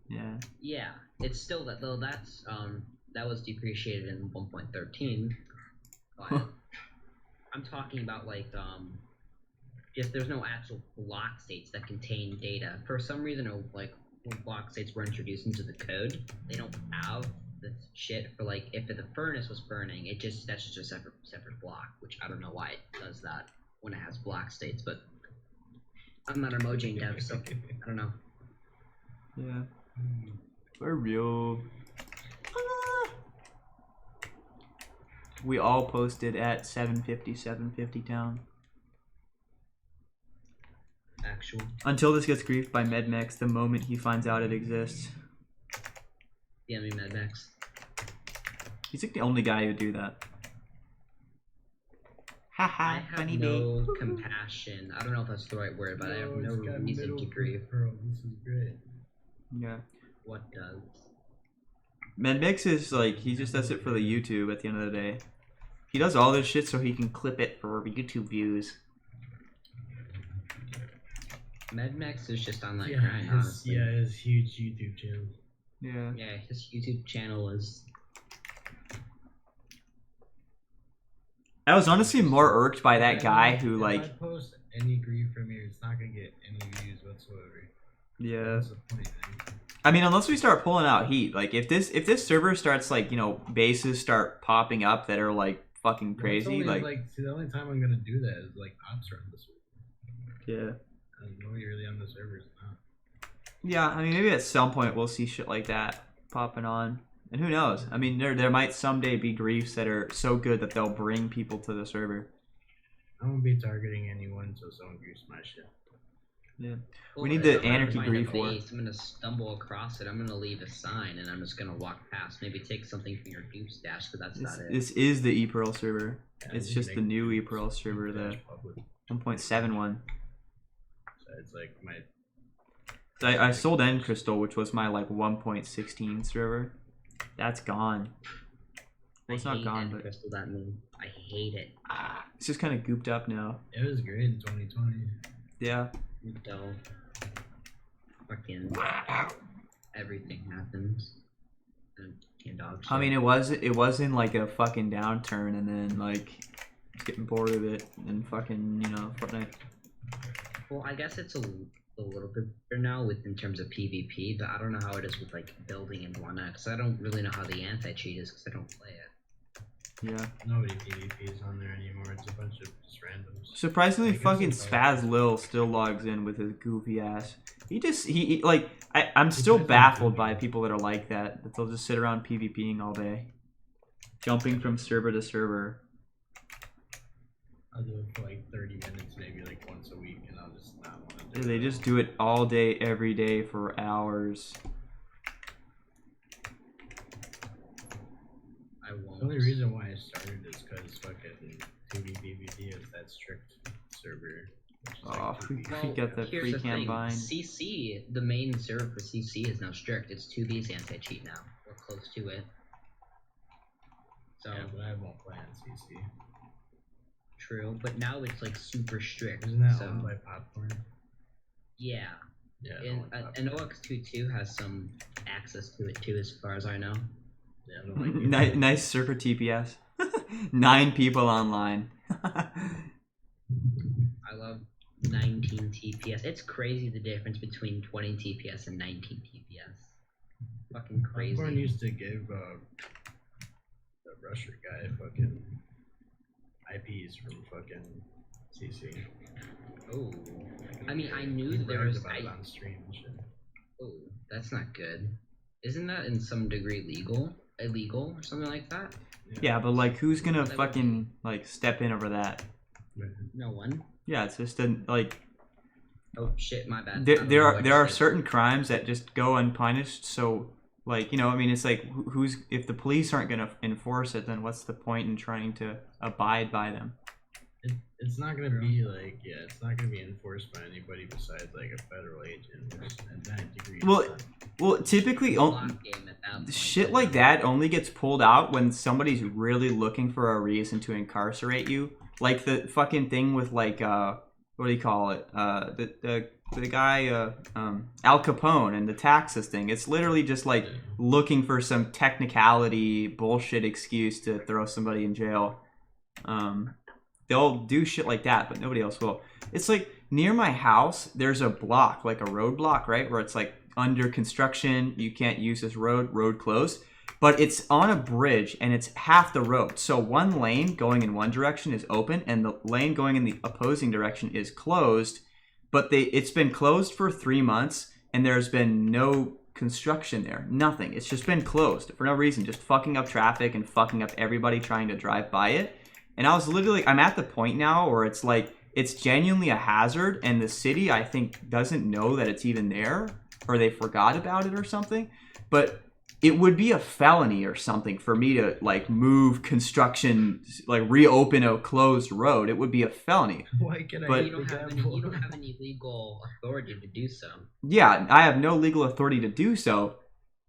Yeah. Yeah, it's still that though. That's that was depreciated in 1.13. But I'm talking about like just there's no actual block states that contain data. For some reason, like when block states were introduced into the code, they don't have this shit for like if the furnace was burning, that's just a separate block, which I don't know why it does that when it has block states, but. I'm not a Mojang dev, so I don't know. Yeah. For real. We all posted at 750 town. Actual. Until this gets griefed by Medmex the moment he finds out it exists. Yeah, me Medmex. He's like the only guy who would do that. Haha, I have funny no compassion. I don't know if that's the right word, but I have no reason to grieve. This is great. Yeah. What does? Medmix is like, he just does it for the YouTube at the end of the day. He does all this shit so he can clip it for YouTube views. Medmex is just on that Yeah, grind, honestly. his huge YouTube channel. Yeah. Yeah, his YouTube channel is. I was honestly more irked by that guy who If like. I post any grief from here, it's not gonna get any views whatsoever. Yeah. What's the point, man? I mean, unless we start pulling out heat, like if this server starts like, you know, bases start popping up that are like fucking crazy, Well, like see, the only time I'm gonna do that is like ops are on the server. yeah. Nobody really on the servers now. Yeah, I mean, maybe at some point we'll see shit like that popping on. And who knows? I mean, there might someday be griefs that are so good that they'll bring people to the server. I won't be targeting anyone, so someone griefs my shit. Yeah. Well, We need if the I'm anarchy gonna find a grief war. base, I'm gonna stumble across it. I'm gonna leave a sign, and I'm just gonna walk past. Maybe take something from your dupe stash, but that's not it. This is the ePearl server. Yeah, It's we just make the new groups, ePearl server, the that's public. 1.71. So it's like my. I sold End Crystal, which was my like 1.16 server. That's gone. Well, it's I not hate gone, End but Crystal, that meme. I hate it. it's just kind of gooped up now. It was great in 2020. Yeah. Dull. Fucking everything happens. And dog shit. I mean, it was in like a fucking downturn, and then like getting bored of it, and fucking Fortnite. Well, I guess it's a little bit better now in terms of PvP, but I don't know how it is with like building and whatnot, because I don't really know how the anti-cheat is, because I don't play it. Yeah. Nobody PvPs on there anymore. It's a bunch of just randoms. Surprisingly, I guess fucking it's Spaz Lil still logs in with his goofy ass. He like I'm still doesn't baffled do by it. people that are like that they'll just sit around PvPing all day, jumping from server to server. I'll do it for like 30 minutes, maybe like once a week, and I'll just not want to do They it. just do it all day, every day for hours. I won't. The only reason why I started is because fucking 2B PvP is that strict server. Which is Oh, like we 2B. got the Here's free the thing. combine. CC, the main server for CC is now strict. It's 2B's anti-cheat now, or close to it. So Yeah, but I won't play on CC. true, but now it's like super strict. Isn't that so owned by Popcorn? yeah, Yeah. and OX22 has some access to it too, as far as I know. Yeah, I don't like Nice server TPS. 9 people online. I love 19 TPS. It's crazy the difference between 20 TPS and 19 TPS. Fucking Everyone crazy. used to give the Russia guy fucking IPs from fucking CC. Oh, I mean, I knew He that there bragged was. about it on stream and shit. Oh, that's not good. Isn't that in some degree illegal or something like that? Yeah, but like, who's gonna That would fucking like step in over that? No one. Yeah, it's just a, like Oh shit, my bad. there I don't know are what to say. certain crimes that just go unpunished. So like, you know, I mean, it's like who's if the police aren't gonna enforce it, then what's the point in trying to abide by them? It's not gonna be like, yeah, it's not gonna be enforced by anybody besides like a federal agent. Which at that degree, Well, it's not. Well, typically, Block game at that point. shit like that only gets pulled out when somebody's really looking for a reason to incarcerate you. Like the fucking thing with like what do you call it? The guy Al Capone and the taxes thing. It's literally just like looking for some technicality bullshit excuse to throw somebody in jail. They'll do shit like that, but nobody else will. It's like near my house, there's a block, like a roadblock, right, where it's like under construction. You can't use this road closed. But it's on a bridge and it's half the road. So one lane going in one direction is open and the lane going in the opposing direction is closed. But it's been closed for 3 months and there's been no construction there. Nothing. It's just been closed for no reason. Just fucking up traffic and fucking up everybody trying to drive by it. And I was literally, I'm at the point now where it's like, it's genuinely a hazard and the city, I think, doesn't know that it's even there or they forgot about it or something. But it would be a felony or something for me to like move construction, like reopen a closed road. It would be a felony. Why can But- You don't have any legal authority to do so. Yeah, I have no legal authority to do so.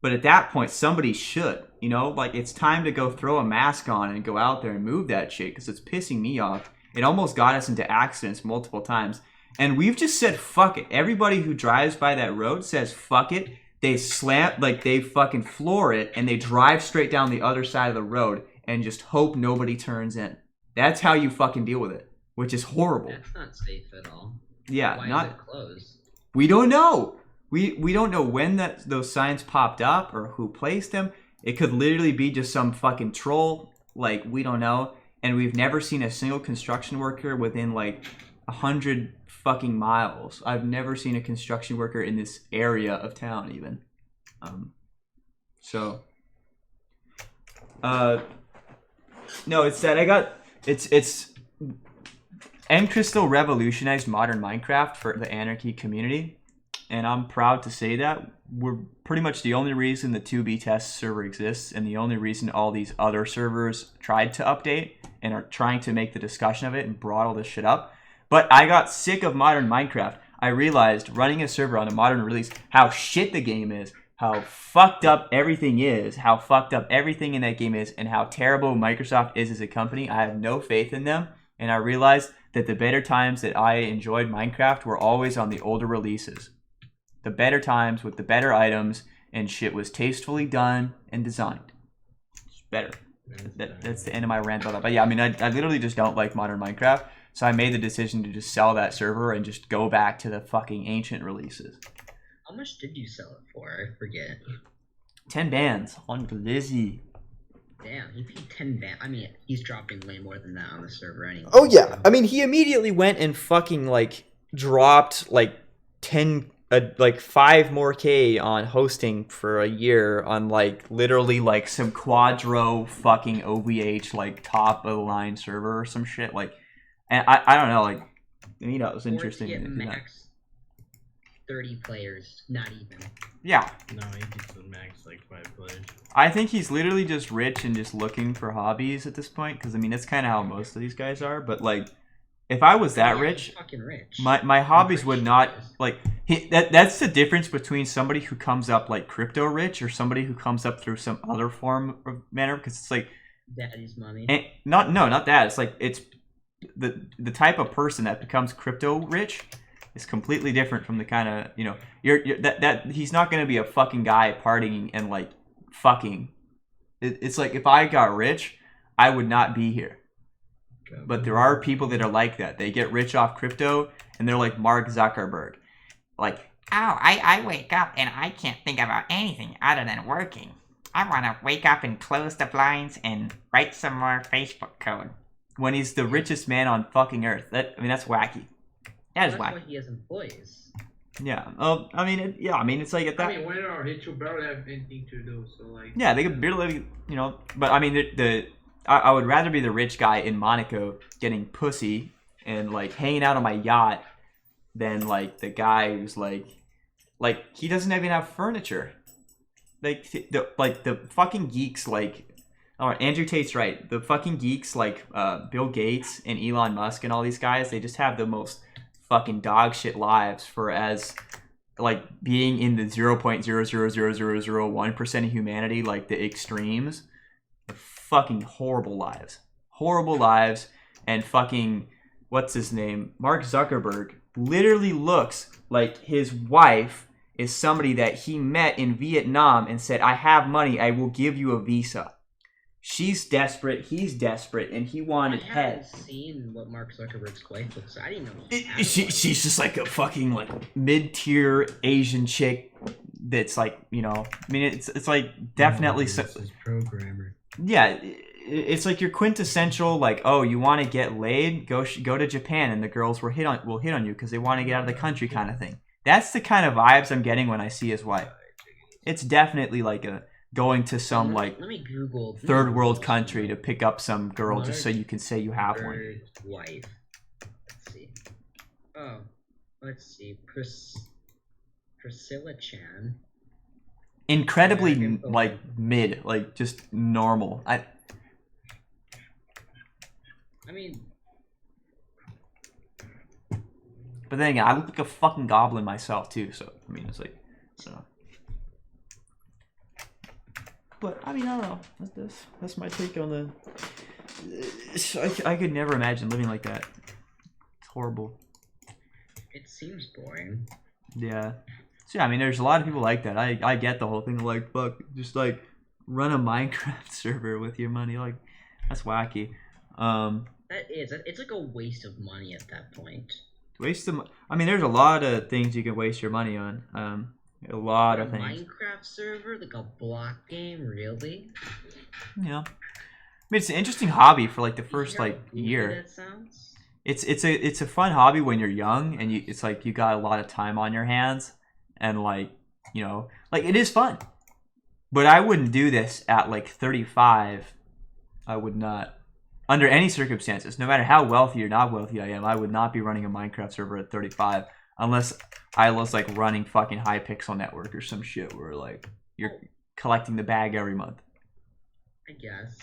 But at that point, somebody should. You know, like it's time to go throw a mask on and go out there and move that shit because it's pissing me off. It almost got us into accidents multiple times. And we've just said fuck it. Everybody who drives by that road says fuck it. They slam, like they fucking floor it and they drive straight down the other side of the road and just hope nobody turns in. That's how you fucking deal with it, which is horrible. That's not safe at all. Yeah, Why not. is it closed? We don't know. We don't know when those signs popped up or who placed them. It could literally be just some fucking troll. Like we don't know. And we've never seen a single construction worker within like 100 fucking miles. I've never seen a construction worker in this area of town even. No, it's that I got it's M Crystal revolutionized modern Minecraft for the Anarchy community, and I'm proud to say that we're pretty much the only reason the 2B test server exists, and the only reason all these other servers tried to update and are trying to make the discussion of it and brought all this shit up. But I got sick of modern Minecraft. I realized running a server on a modern release, how shit the game is, how fucked up everything is, how fucked up everything in that game is, and how terrible Microsoft is as a company. I have no faith in them, and I realized that the better times that I enjoyed Minecraft were always on the older releases. The better times with the better items and shit was tastefully done and designed. It's better. That's the end of my rant on that. But yeah, I mean, I literally just don't like modern Minecraft. So I made the decision to just sell that server and just go back to the fucking ancient releases. How much did you sell it for? I forget. 10 bands on Glizzy. Damn, he paid 10 ban. I mean, he's dropping way more than that on the server anyway. Oh yeah, I mean, he immediately went and fucking like dropped like 5 more K on hosting for a year on like literally like some quadro fucking OVH like top of the line server or some shit like, and I don't know, like, you know, it was interesting. Or to to get do that. max 30 players, not even. Yeah, No, he gets the max like 5 players. I think he's literally just rich and just looking for hobbies at this point, because I mean that's kind of how most of these guys are. But like, if I was that Yeah, rich, he's fucking rich. my hobbies would rich not he is. like that's the difference between somebody who comes up like crypto rich or somebody who comes up through some other form of manner, because it's like Daddy's money. not that, it's like it's the type of person that becomes crypto rich is completely different from the kind of, you know, you're that he's not going to be a fucking guy partying and like fucking. It's like if I got rich, I would not be here. But there are people that are like that. They get rich off crypto, and they're like Mark Zuckerberg. Like, Oh, I wake up and I can't think about anything other than working. I want to wake up and close the blinds and write some more Facebook code. when he's the richest man on fucking earth. That's wacky. That is That's wacky. why he has employees. Yeah. It's like at that. I mean, when our Hitcho barely have anything to do, so like. Yeah, they could barely, But I mean, I would rather be the rich guy in Monaco getting pussy and like hanging out on my yacht than like the guy who's like he doesn't even have furniture. Like the fucking geeks Andrew Tate's right. The fucking geeks like Bill Gates and Elon Musk and all these guys, they just have the most fucking dog shit lives for as like being in the 0.0000001% of humanity, like the extremes. Fucking horrible lives. And fucking what's his name? Mark Zuckerberg literally looks like his wife is somebody that he met in Vietnam and said, "I have money, I will give you a visa." She's desperate, he's desperate, and he wanted I head. haven't seen what Mark Zuckerberg's wife looks like. I didn't know. She's just like a fucking like mid-tier Asian chick that's like, it's like definitely This is programmer. yeah, it's like your quintessential like, oh, you want to get laid, go to Japan and the girls will hit on you because they want to get out of the country kind of thing. That's the kind of vibes I'm getting when I see his wife. It's definitely like a going to some like let me Google third world country to pick up some girl just so you can say you have one. Wife. Let's see. Oh, let's see. Priscilla Chan. Incredibly like mid, like just normal. I mean, but then again, I look like a fucking goblin myself too. So I mean, it's like, I don't know. But I mean, I don't know. That's my take on the. I could never imagine living like that. It's horrible. it seems boring. Yeah. So yeah, I mean, there's a lot of people like that. I get the whole thing. Like, fuck, just like run a Minecraft server with your money. Like, that's wacky. It's like a waste of money at that point. I mean, there's a lot of things you can waste your money on. A lot of things. Minecraft server, like a block game, really? Yeah. I mean, it's an interesting hobby for like the first like year. That sounds. It's a fun hobby when you're young and it's like you got a lot of time on your hands and like, like it is fun. But I wouldn't do this at like 35. I would not. Under any circumstances, no matter how wealthy or not wealthy I am, I would not be running a Minecraft server at 35 unless I was like running fucking Hypixel Network or some shit where like you're collecting the bag every month. I guess.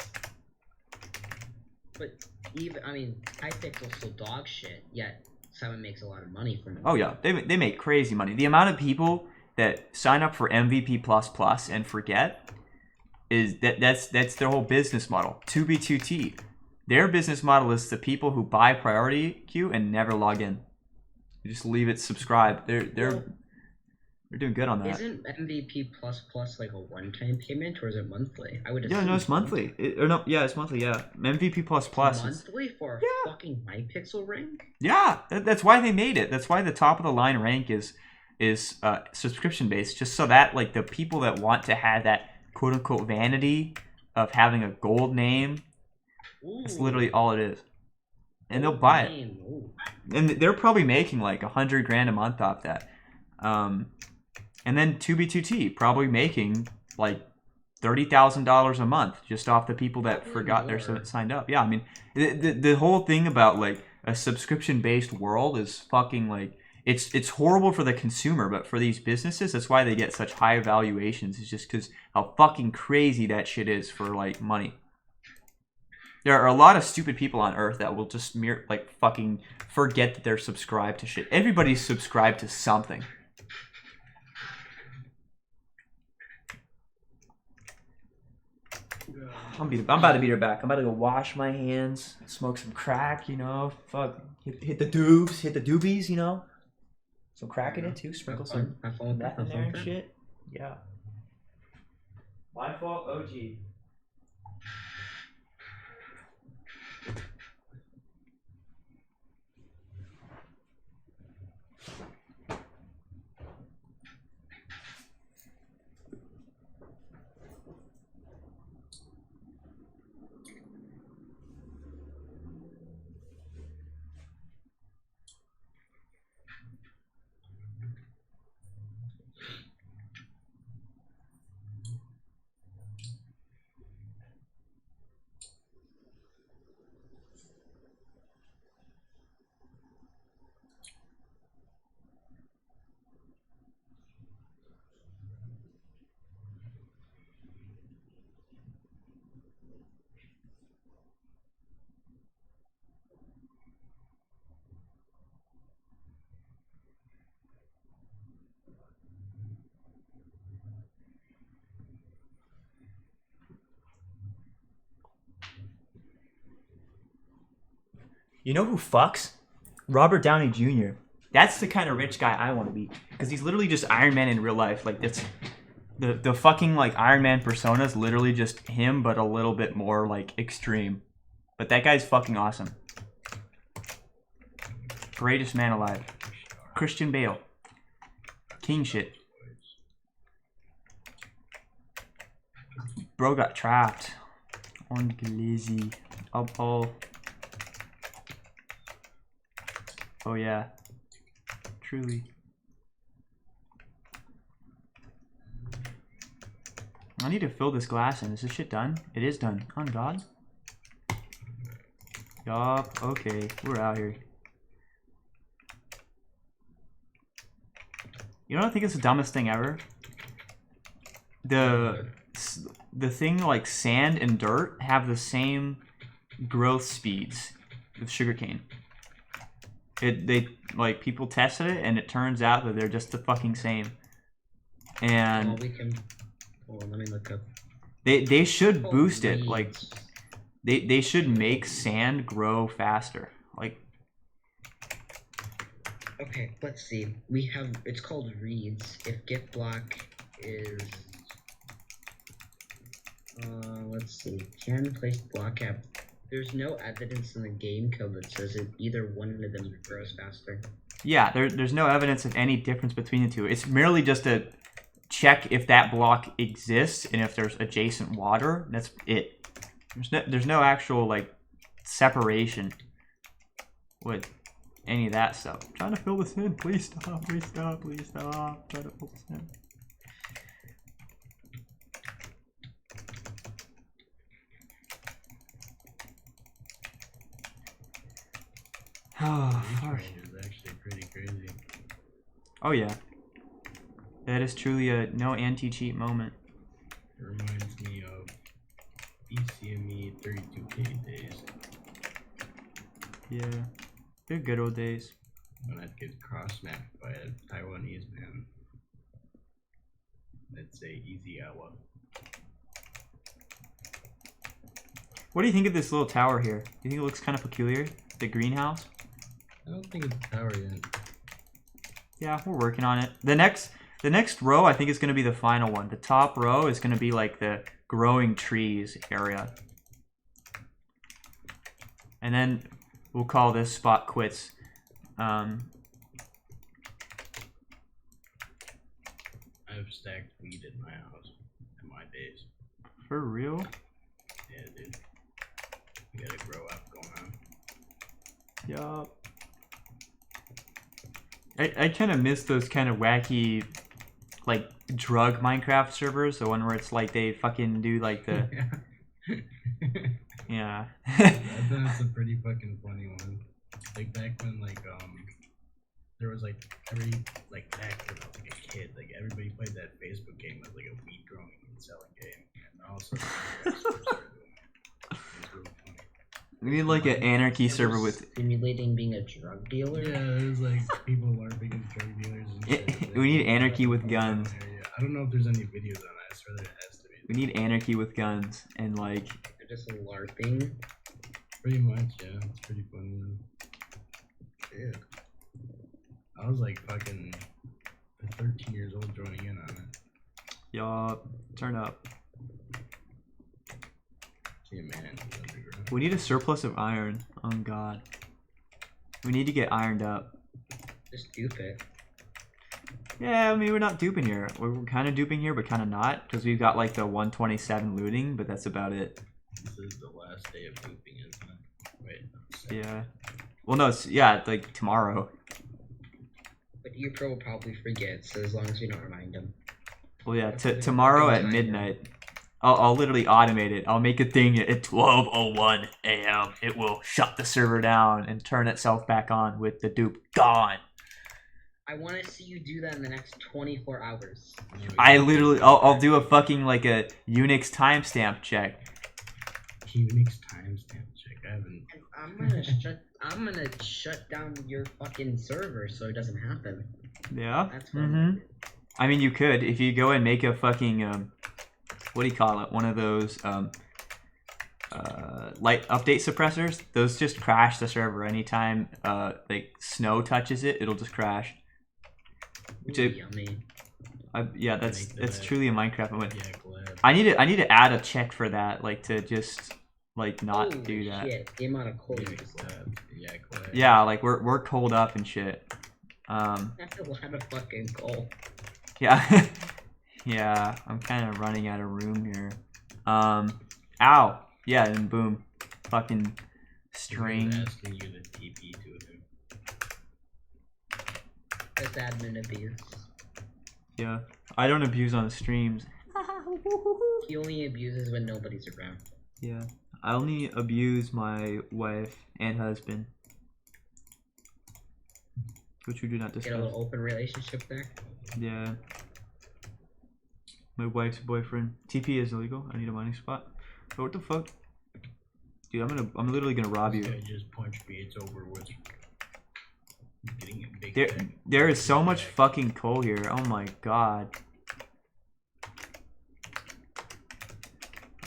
But Hypixel's still dog shit, yet Simon makes a lot of money from it. Oh yeah, they make crazy money. The amount of people that sign up for MVP++ and forget is that's their whole business model. 2B2T. Their business model is the people who buy priority queue and never log in. You just leave it subscribed. They're doing good on that. Isn't MVP++ like a one-time payment or is it monthly? I would. Yeah, no, it's monthly. It's monthly. Yeah, MVP++ monthly for a fucking Hypixel rank. Yeah, that's why they made it. That's why the top of the line rank is subscription based, just so that like the people that want to have that quote unquote vanity of having a gold name. That's literally all it is. And they'll buy it. And they're probably making like $100,000 a month off that. And then 2B2T probably making like $30,000 a month just off the people that forgot they're signed up. Yeah, I mean, the whole thing about like a subscription-based world is fucking like it's horrible for the consumer, but for these businesses, that's why they get such high valuations. It's just because how fucking crazy that shit is for like money. There are a lot of stupid people on Earth that will just fucking forget that they're subscribed to shit. Everybody's subscribed to something. I'm about to beat her back. I'm about to go wash my hands, smoke some crack, fuck, hit the doobs, hit the doobies, some crack in it too, sprinkle some meth in there and shit. Yeah. My fault, OG. You know who fucks? Robert Downey Jr. That's the kind of rich guy I want to be. Because he's literally just Iron Man in real life. Like, that's... The fucking, like, Iron Man persona is literally just him, but a little bit more, like, extreme. But that guy's fucking awesome. Greatest man alive. Christian Bale. King shit. Bro got trapped. On Glizzy. Oh. Oh yeah. Truly. I need to fill this glass in. Is this shit done? It is done. On God. Yup. Okay. We're out here. You know what I think is the dumbest thing ever? The thing like sand and dirt have the same growth speeds with sugarcane. They like people tested it and it turns out that they're just the fucking same. And Well, we can. Oh, let me look up. they should boost it. Reeds. Like they should make sand grow faster. Like Okay, let's see. We have. It's called reeds. If gift block is. Let's see. Can place block cap. There's no evidence in the game code that says it either one of them grows faster. yeah, there's no evidence of any difference between the two. It's merely just a check if that block exists and if there's adjacent water. That's it. There's no actual like separation with any of that stuff. I'm trying to fill this in. Please stop. Please stop. Please stop. Try to fill this in. Oh, fuck. Is actually pretty crazy. Oh yeah. That is truly a no anti-cheat moment. It reminds me of BCME 32K days Yeah. They're good old days. when I'd get cross-mapped by a Taiwanese man. Let's say easy hour. What do you think of this little tower here? Do you think it looks kind of peculiar? The greenhouse? I don't think it's a tower yet. Yeah, we're working on it. The next row I think is going to be the final one. The top row is going to be like the growing trees area. And then we'll call this spot quits. I've stacked weed in my house in my days. For real? Yeah, dude. You gotta grow up going on. Yup. I kind of miss those kind of wacky, like, drug Minecraft servers. The one where it's like they fucking do like the... Yeah. That's a pretty fucking funny one. Like back when there was like back when I was like a kid, like everybody played that Facebook game as like a weed growing and selling game. And all of a sudden started doing it. It was really funny. We need like an anarchy server with... Simulating being a drug dealer. Yeah, it was like people LARPing and drug dealers and shit. We need anarchy with guns. I don't know if there's any videos on it. I swear there has to be. We need anarchy with guns and like... They're just LARPing. Pretty much, yeah. It's pretty funny. Ew. I was like fucking 13 years old joining in on it. Yup. Turn up. See a man in the underground. We need a surplus of iron. Oh god. We need to get ironed up. Just dupe it. Yeah, I mean, we're not duping here. We're kind of duping here, but kind of not. Because we've got like the 127 looting, but that's about it. This is the last day of pooping, isn't it? Wait, no, second. Yeah. Well, no, it's, yeah, it's like tomorrow. But your pro will probably forget, so as long as we don't remind him. Well, yeah, tomorrow at midnight. I'll literally automate it. I'll make a thing at 12:01 a.m. It will shut the server down and turn itself back on with the dupe gone. I want to see you do that in the next 24 hours. I'll do a fucking like a Unix timestamp check. Unix timestamp check. I haven't. I'm gonna shut down your fucking server so it doesn't happen. Yeah. That's what I'm gonna do. I mean, you could if you go and make a fucking what do you call it? One of those light update suppressors. Those just crash the server anytime like snow touches it. It'll just crash. Which Yummy. yeah, that's truly a Minecraft moment. Yeah, glad. I need to add a check for that, like to just like not Holy do that. Shit, the amount of coal Yeah, you just glad. Yeah, glad. Yeah, like we're cold up and shit. That's a lot of fucking coal. Yeah. Yeah, I'm kind of running out of room here. Ow. Yeah, and boom. Fucking string. Asking you to TP to him. That's admin abuse. Yeah. I don't abuse on streams. He only abuses when nobody's around. Yeah. I only abuse my wife and husband. Which we do not Get a discuss. little open relationship there. Yeah. My wife's boyfriend. TP is illegal. I need a mining spot. Oh, what the fuck? Dude, I'm literally gonna rob This you. guy just punched me. It's over with. Getting a big There is so much fucking coal here. Oh my god.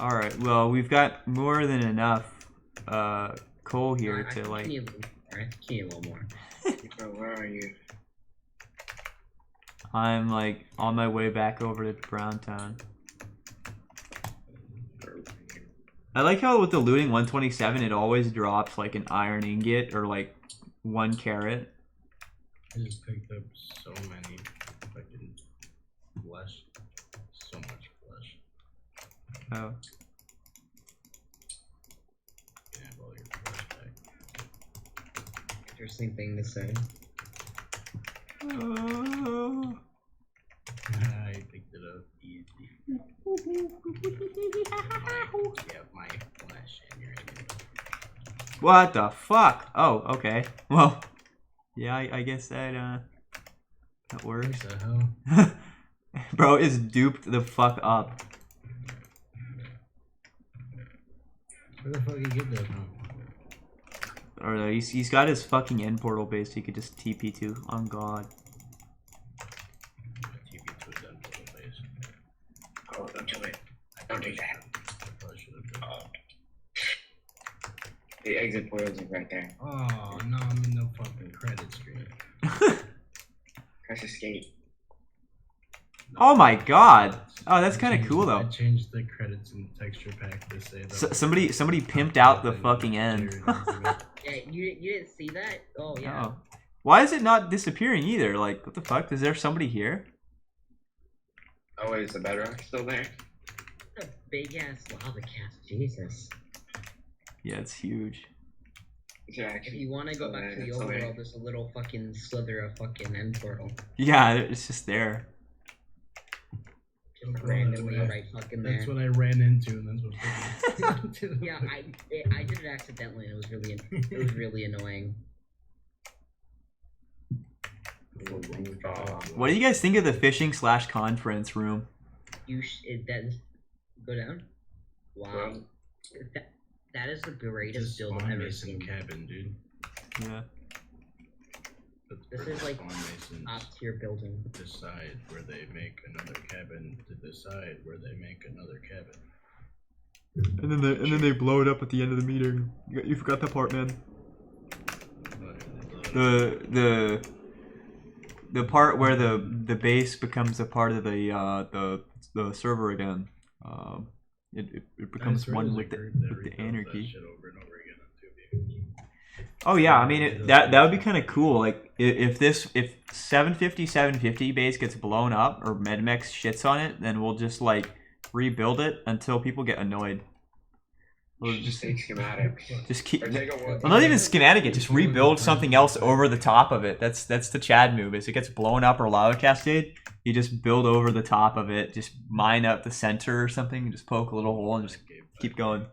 Alright, well, we've got more than enough coal here I to think like. you need a little more. I think you need a little more. Bro, where are you? I'm like on my way back over to Browntown. I like how with the looting 127 it always drops like an iron ingot or like 1 carrot. I just picked up so many fucking flesh. So much flesh. Oh. You can have all your flesh back. Interesting thing to say. I picked it up easy. Yeah, my flesh and your ingot. What the fuck? Oh, okay. Well, yeah, I guess that works. What the hell? Bro is duped the fuck up. Where the fuck did you get that from? Or no, he's got his fucking end portal base he could just TP to. On God. TP to a dead portal base. Oh, don't do it. Don't do that. I probably should have done that. The exit portal's right there. Oh no, I'm in the fucking credit stream. Press escape. Oh my God. Oh, that's kind of cool I though. changed the credits in the texture pack to say that. Somebody pimped out the fucking end. Yeah, you didn't see that? Oh yeah. Oh. Why is it not disappearing either? Like, what the fuck? Is there somebody here? Oh, wait, is the bedrock still there? What a big ass lava cast, Jesus. Yeah, it's huge. Is it If actually you want to go still back there? to the It's still there. overworld, there's a little fucking slither of fucking end portal. Yeah, it's just there. Just Oh, randomly that's right fucking there. That's what I ran into, and that's what. Yeah, I did it accidentally and it was really annoying. What do you guys think of the fishing / conference room? Go down? Wow. Well, That is the greatest Just build I've spawn ever mason seen. cabin, dude. Yeah. That's This where is like spawn masons top tier building. decide where they make another cabin to decide where they make another cabin. And then they blow it up at the end of the meeting. You forgot that part, man. The part where the base becomes a part of the server again. It becomes one with the anarchy. Oh yeah, I mean that would be kind of cool. Like if 750 base gets blown up or Medmex shits on it, then we'll just like rebuild it until people get annoyed. We'll just take schematics. just keep. Or take a wood. Well, not even schematic it. Just rebuild something else over the top of it. That's the Chad move. As it gets blown up or lava cascade, you just build over the top of it. Just mine up the center or something. Just poke a little hole and just keep going.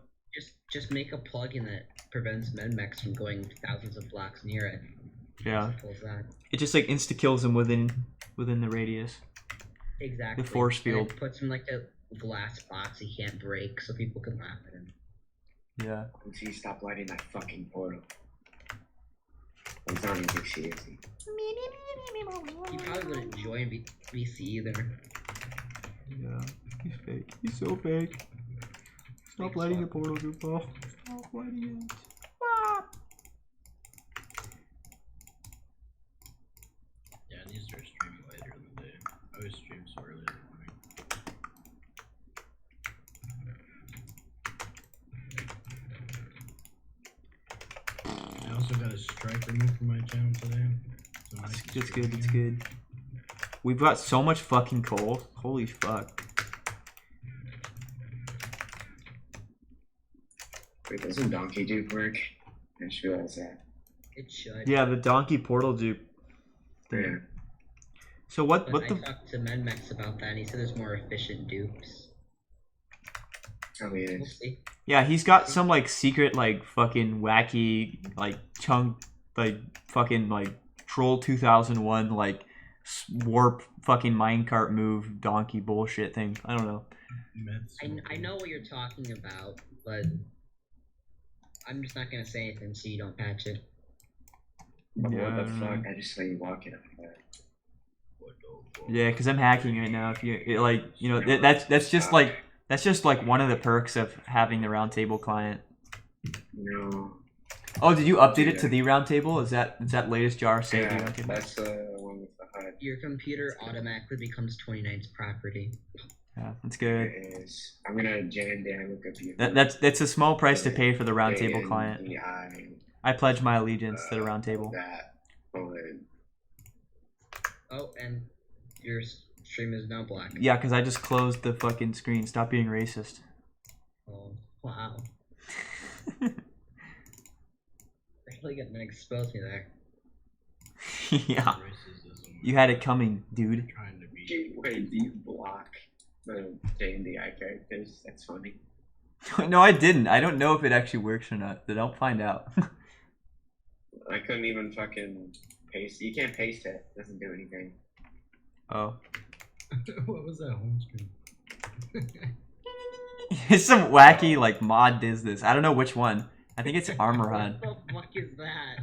Just make a plugin that prevents Medmex from going thousands of blocks near it. Yeah. Simple as that. It just like insta kills them within the radius. Exactly. The force And field. it puts him like a glass box he can't break, so people can laugh at him. Yeah. Once you stop lighting that fucking portal. I'm starting to take seriously. He probably wouldn't join VC either. Yeah. He's fake. He's so fake. Stop letting the portal go fall. Stop letting it. Yeah, I need to start streaming later in the day. I always stream so early in the morning. I also got a strike removed from my channel today. So I can It's stream good, it's again. good. We've got so much fucking coal. Holy fuck. Wait, doesn't Donkey Duke work? I just realized that. It should. Yeah, the donkey portal dupe. Yeah. So what But I the talked to Menmex about that, and he said there's more efficient dupes. Probably We'll is. see. Yeah, he's got some like secret like fucking wacky like chunk like fucking like troll 2001 like warp fucking minecart move donkey bullshit thing. I don't know. I know what you're talking about, but I'm just not gonna say anything so you don't patch it. But Yeah, I what the don't fuck? know. I just saw you walking after that. Yeah, because I'm hacking right now. If you like, you know, that's just like one of the perks of having the roundtable client. No. Oh, did you update it to the roundtable? Is that latest jar say the Yeah, roundtable? that's the one with the HUD. Your computer automatically becomes 29's property. Yeah, that's good. It is. I'm gonna jam down look up your. That's a small price to pay for the roundtable client. ANDI, I pledge my allegiance to the roundtable. That. Bullet. Oh, and your stream is now black. Yeah, because I just closed the fucking screen. Stop being racist. Oh, wow. Really getting exposed me there. Yeah, Racism. you had it coming, dude. Trying to be. Gee, wait, do you block the JNDI characters? That's funny. No, I didn't. I don't know if it actually works or not. Then I'll find out. I couldn't even fucking paste. You can't paste it. It doesn't do anything. Oh. What was that home screen? It's some wacky like mod does this. I don't know which one. I think it's Armor Hunt. What the fuck is that?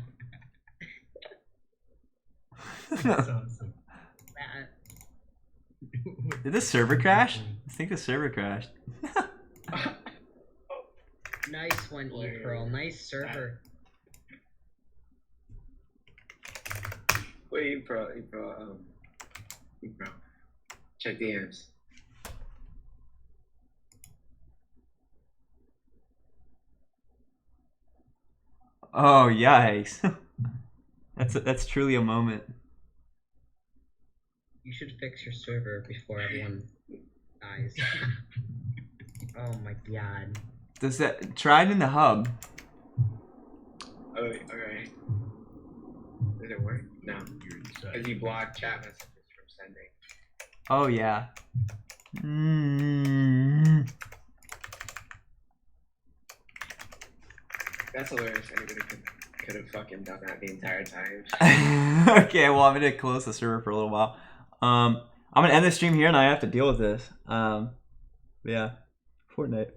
That's awesome. That Did the server crash? I think the server crashed. nice one, E-Pearl. Nice server. Wait, bro. Check DMs. Oh yikes! That's truly a moment. You should fix your server before everyone dies. Oh my god. Does that try it in the hub? Oh, okay. Did it work? No. You're Because inside. you block chat messages from sending. Oh yeah. That's hilarious. Anybody could have fucking done that the entire time. Okay, well I'm gonna close the server for a little while. I'm gonna end the stream here, and I have to deal with this. Yeah, Fortnite.